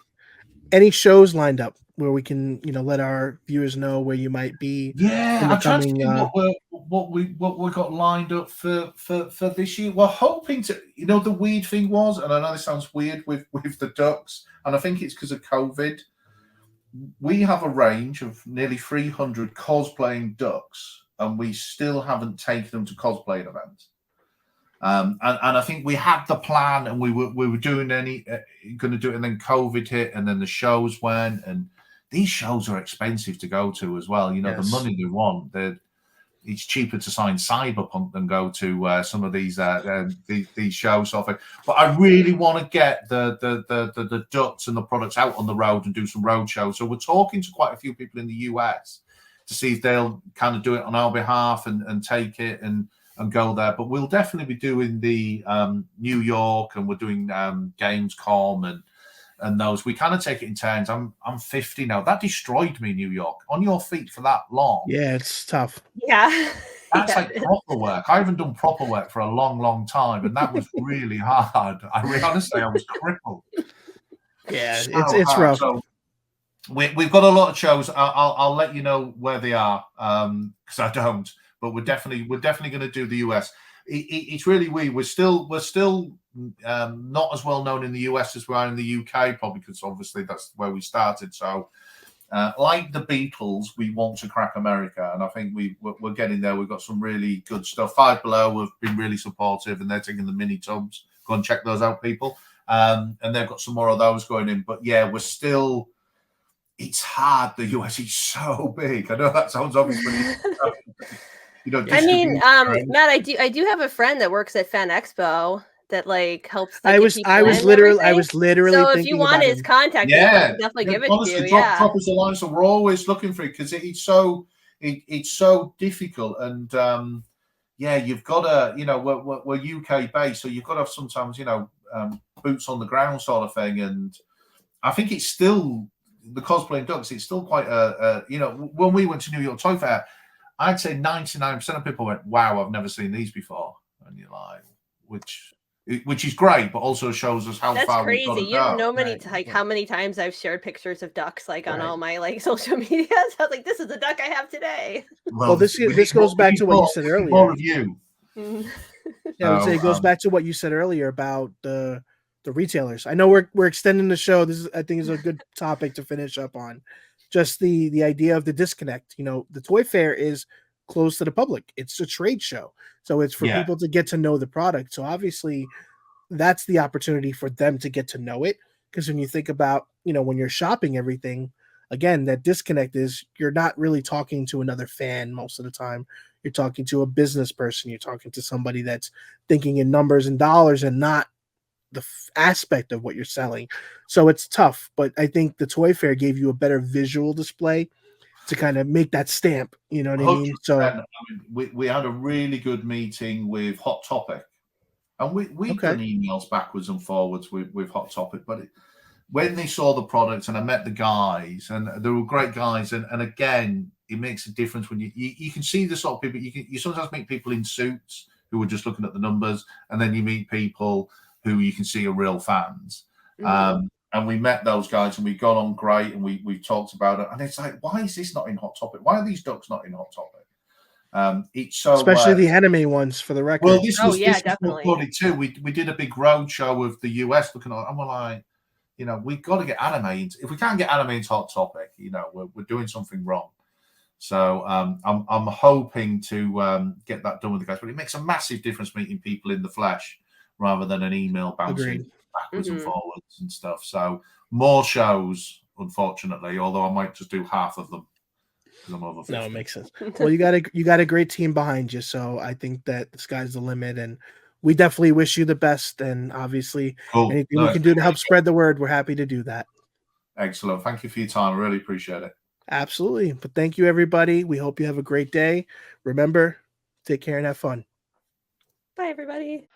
Any shows lined up where we can, let our viewers know where you might be Yeah, in the I'm trying to coming see what we got lined up for this year. We're hoping to, the weird thing was, and I know this sounds weird with the ducks, and I think it's because of COVID. We have a range of nearly 300 cosplaying ducks, and we still haven't taken them to cosplay events. And I think we had the plan, and we were doing going to do it, and then COVID hit, and then the shows went, and these shows are expensive to go to as well. The Yes. money they want, it's cheaper to sign Cyberpunk than go to some of these shows. Sort of thing. But I really want to get the ducks and the products out on the road and do some road shows. So we're talking to quite a few people in the US to see if they'll kind of do it on our behalf and take it and go there. But we'll definitely be doing the New York, and we're doing Gamescom and those. We kind of take it in turns. I'm 50 now. That destroyed me, New York. On your feet for that long. Yeah, it's tough. Yeah. That's like proper work. I haven't done proper work for a long, long time, and that was really hard. Honestly, I was crippled. Yeah, So it's hard. rough. So we've got a lot of shows. I'll let you know where they are, because I don't. But we're definitely going to do the US. It's really weird. We're still not as well known in the US as we are in the UK, probably because obviously that's where we started. So, like the Beatles, we want to crack America, and I think we're getting there. We've got some really good stuff. Five Below have been really supportive, and they're taking the mini Tubbz. Go and check those out, people. And they've got some more of those going in. But yeah, we're still. It's hard. The US is so big. I know that sounds obvious, but I mean, Matt, I do have a friend that works at Fan Expo that helps. I was literally. So if you want his contact, yeah, definitely give it honestly, to you. Drop us a line. So we're always looking for it because it's so difficult, and yeah, you've got to, we're UK based, so you've got to have sometimes boots on the ground sort of thing, and I think it's still the cosplaying ducks. It's still quite when we went to New York Toy Fair. I'd say 99% of people went, "Wow, I've never seen these before," and you're like, which is great, but also shows us how far we've got to go. You don't know how many times I've shared pictures of ducks on all my social media. So I was like, "This is the duck I have today." Well, this goes back to what you said earlier. More of you. Yeah, I would say it goes back to what you said earlier about the retailers. I know we're extending the show. I think is a good topic to finish up on. Just the idea of the disconnect. The toy fair is closed to the public. It's a trade show. So it's for people to get to know the product. So obviously that's the opportunity for them to get to know it. Because when you think about, when you're shopping everything, again, that disconnect is you're not really talking to another fan most of the time. You're talking to a business person. You're talking to somebody that's thinking in numbers and dollars and not the aspect of what you're selling. So it's tough, but I think the toy fair gave you a better visual display to kind of make that stamp. You know what I mean? So we had a really good meeting with Hot Topic, and we've done emails backwards and forwards with Hot Topic, but when they saw the product and I met the guys, and they were great guys, and again, it makes a difference when you can see the sort of people. You sometimes meet people in suits who are just looking at the numbers, and then you meet people who you can see are real fans. Mm-hmm. And we met those guys, and we got on great, and we talked about it. And it's like, why is this not in Hot Topic? Why are these ducks not in Hot Topic? It's so especially the anime ones, for the record. Well, this was definitely funny too. We did a big road show of the US looking at, and we're like, we've got to get anime. If we can't get anime into Hot Topic, we're doing something wrong. So I'm hoping to get that done with the guys, but it makes a massive difference meeting people in the flesh rather than an email bouncing backwards and forwards and stuff. So more shows, unfortunately, although I might just do half of them. because I'm over 50. No, it makes sense. Well, you got a great team behind you, so I think that the sky's the limit, and we definitely wish you the best. And obviously, Cool. anything No, we it's can do been to help really spread the word, we're happy to do that. excellent. Thank you for your time. I really appreciate it. Absolutely. But thank you, everybody. We hope you have a great day. Remember, take care and have fun. Bye, everybody.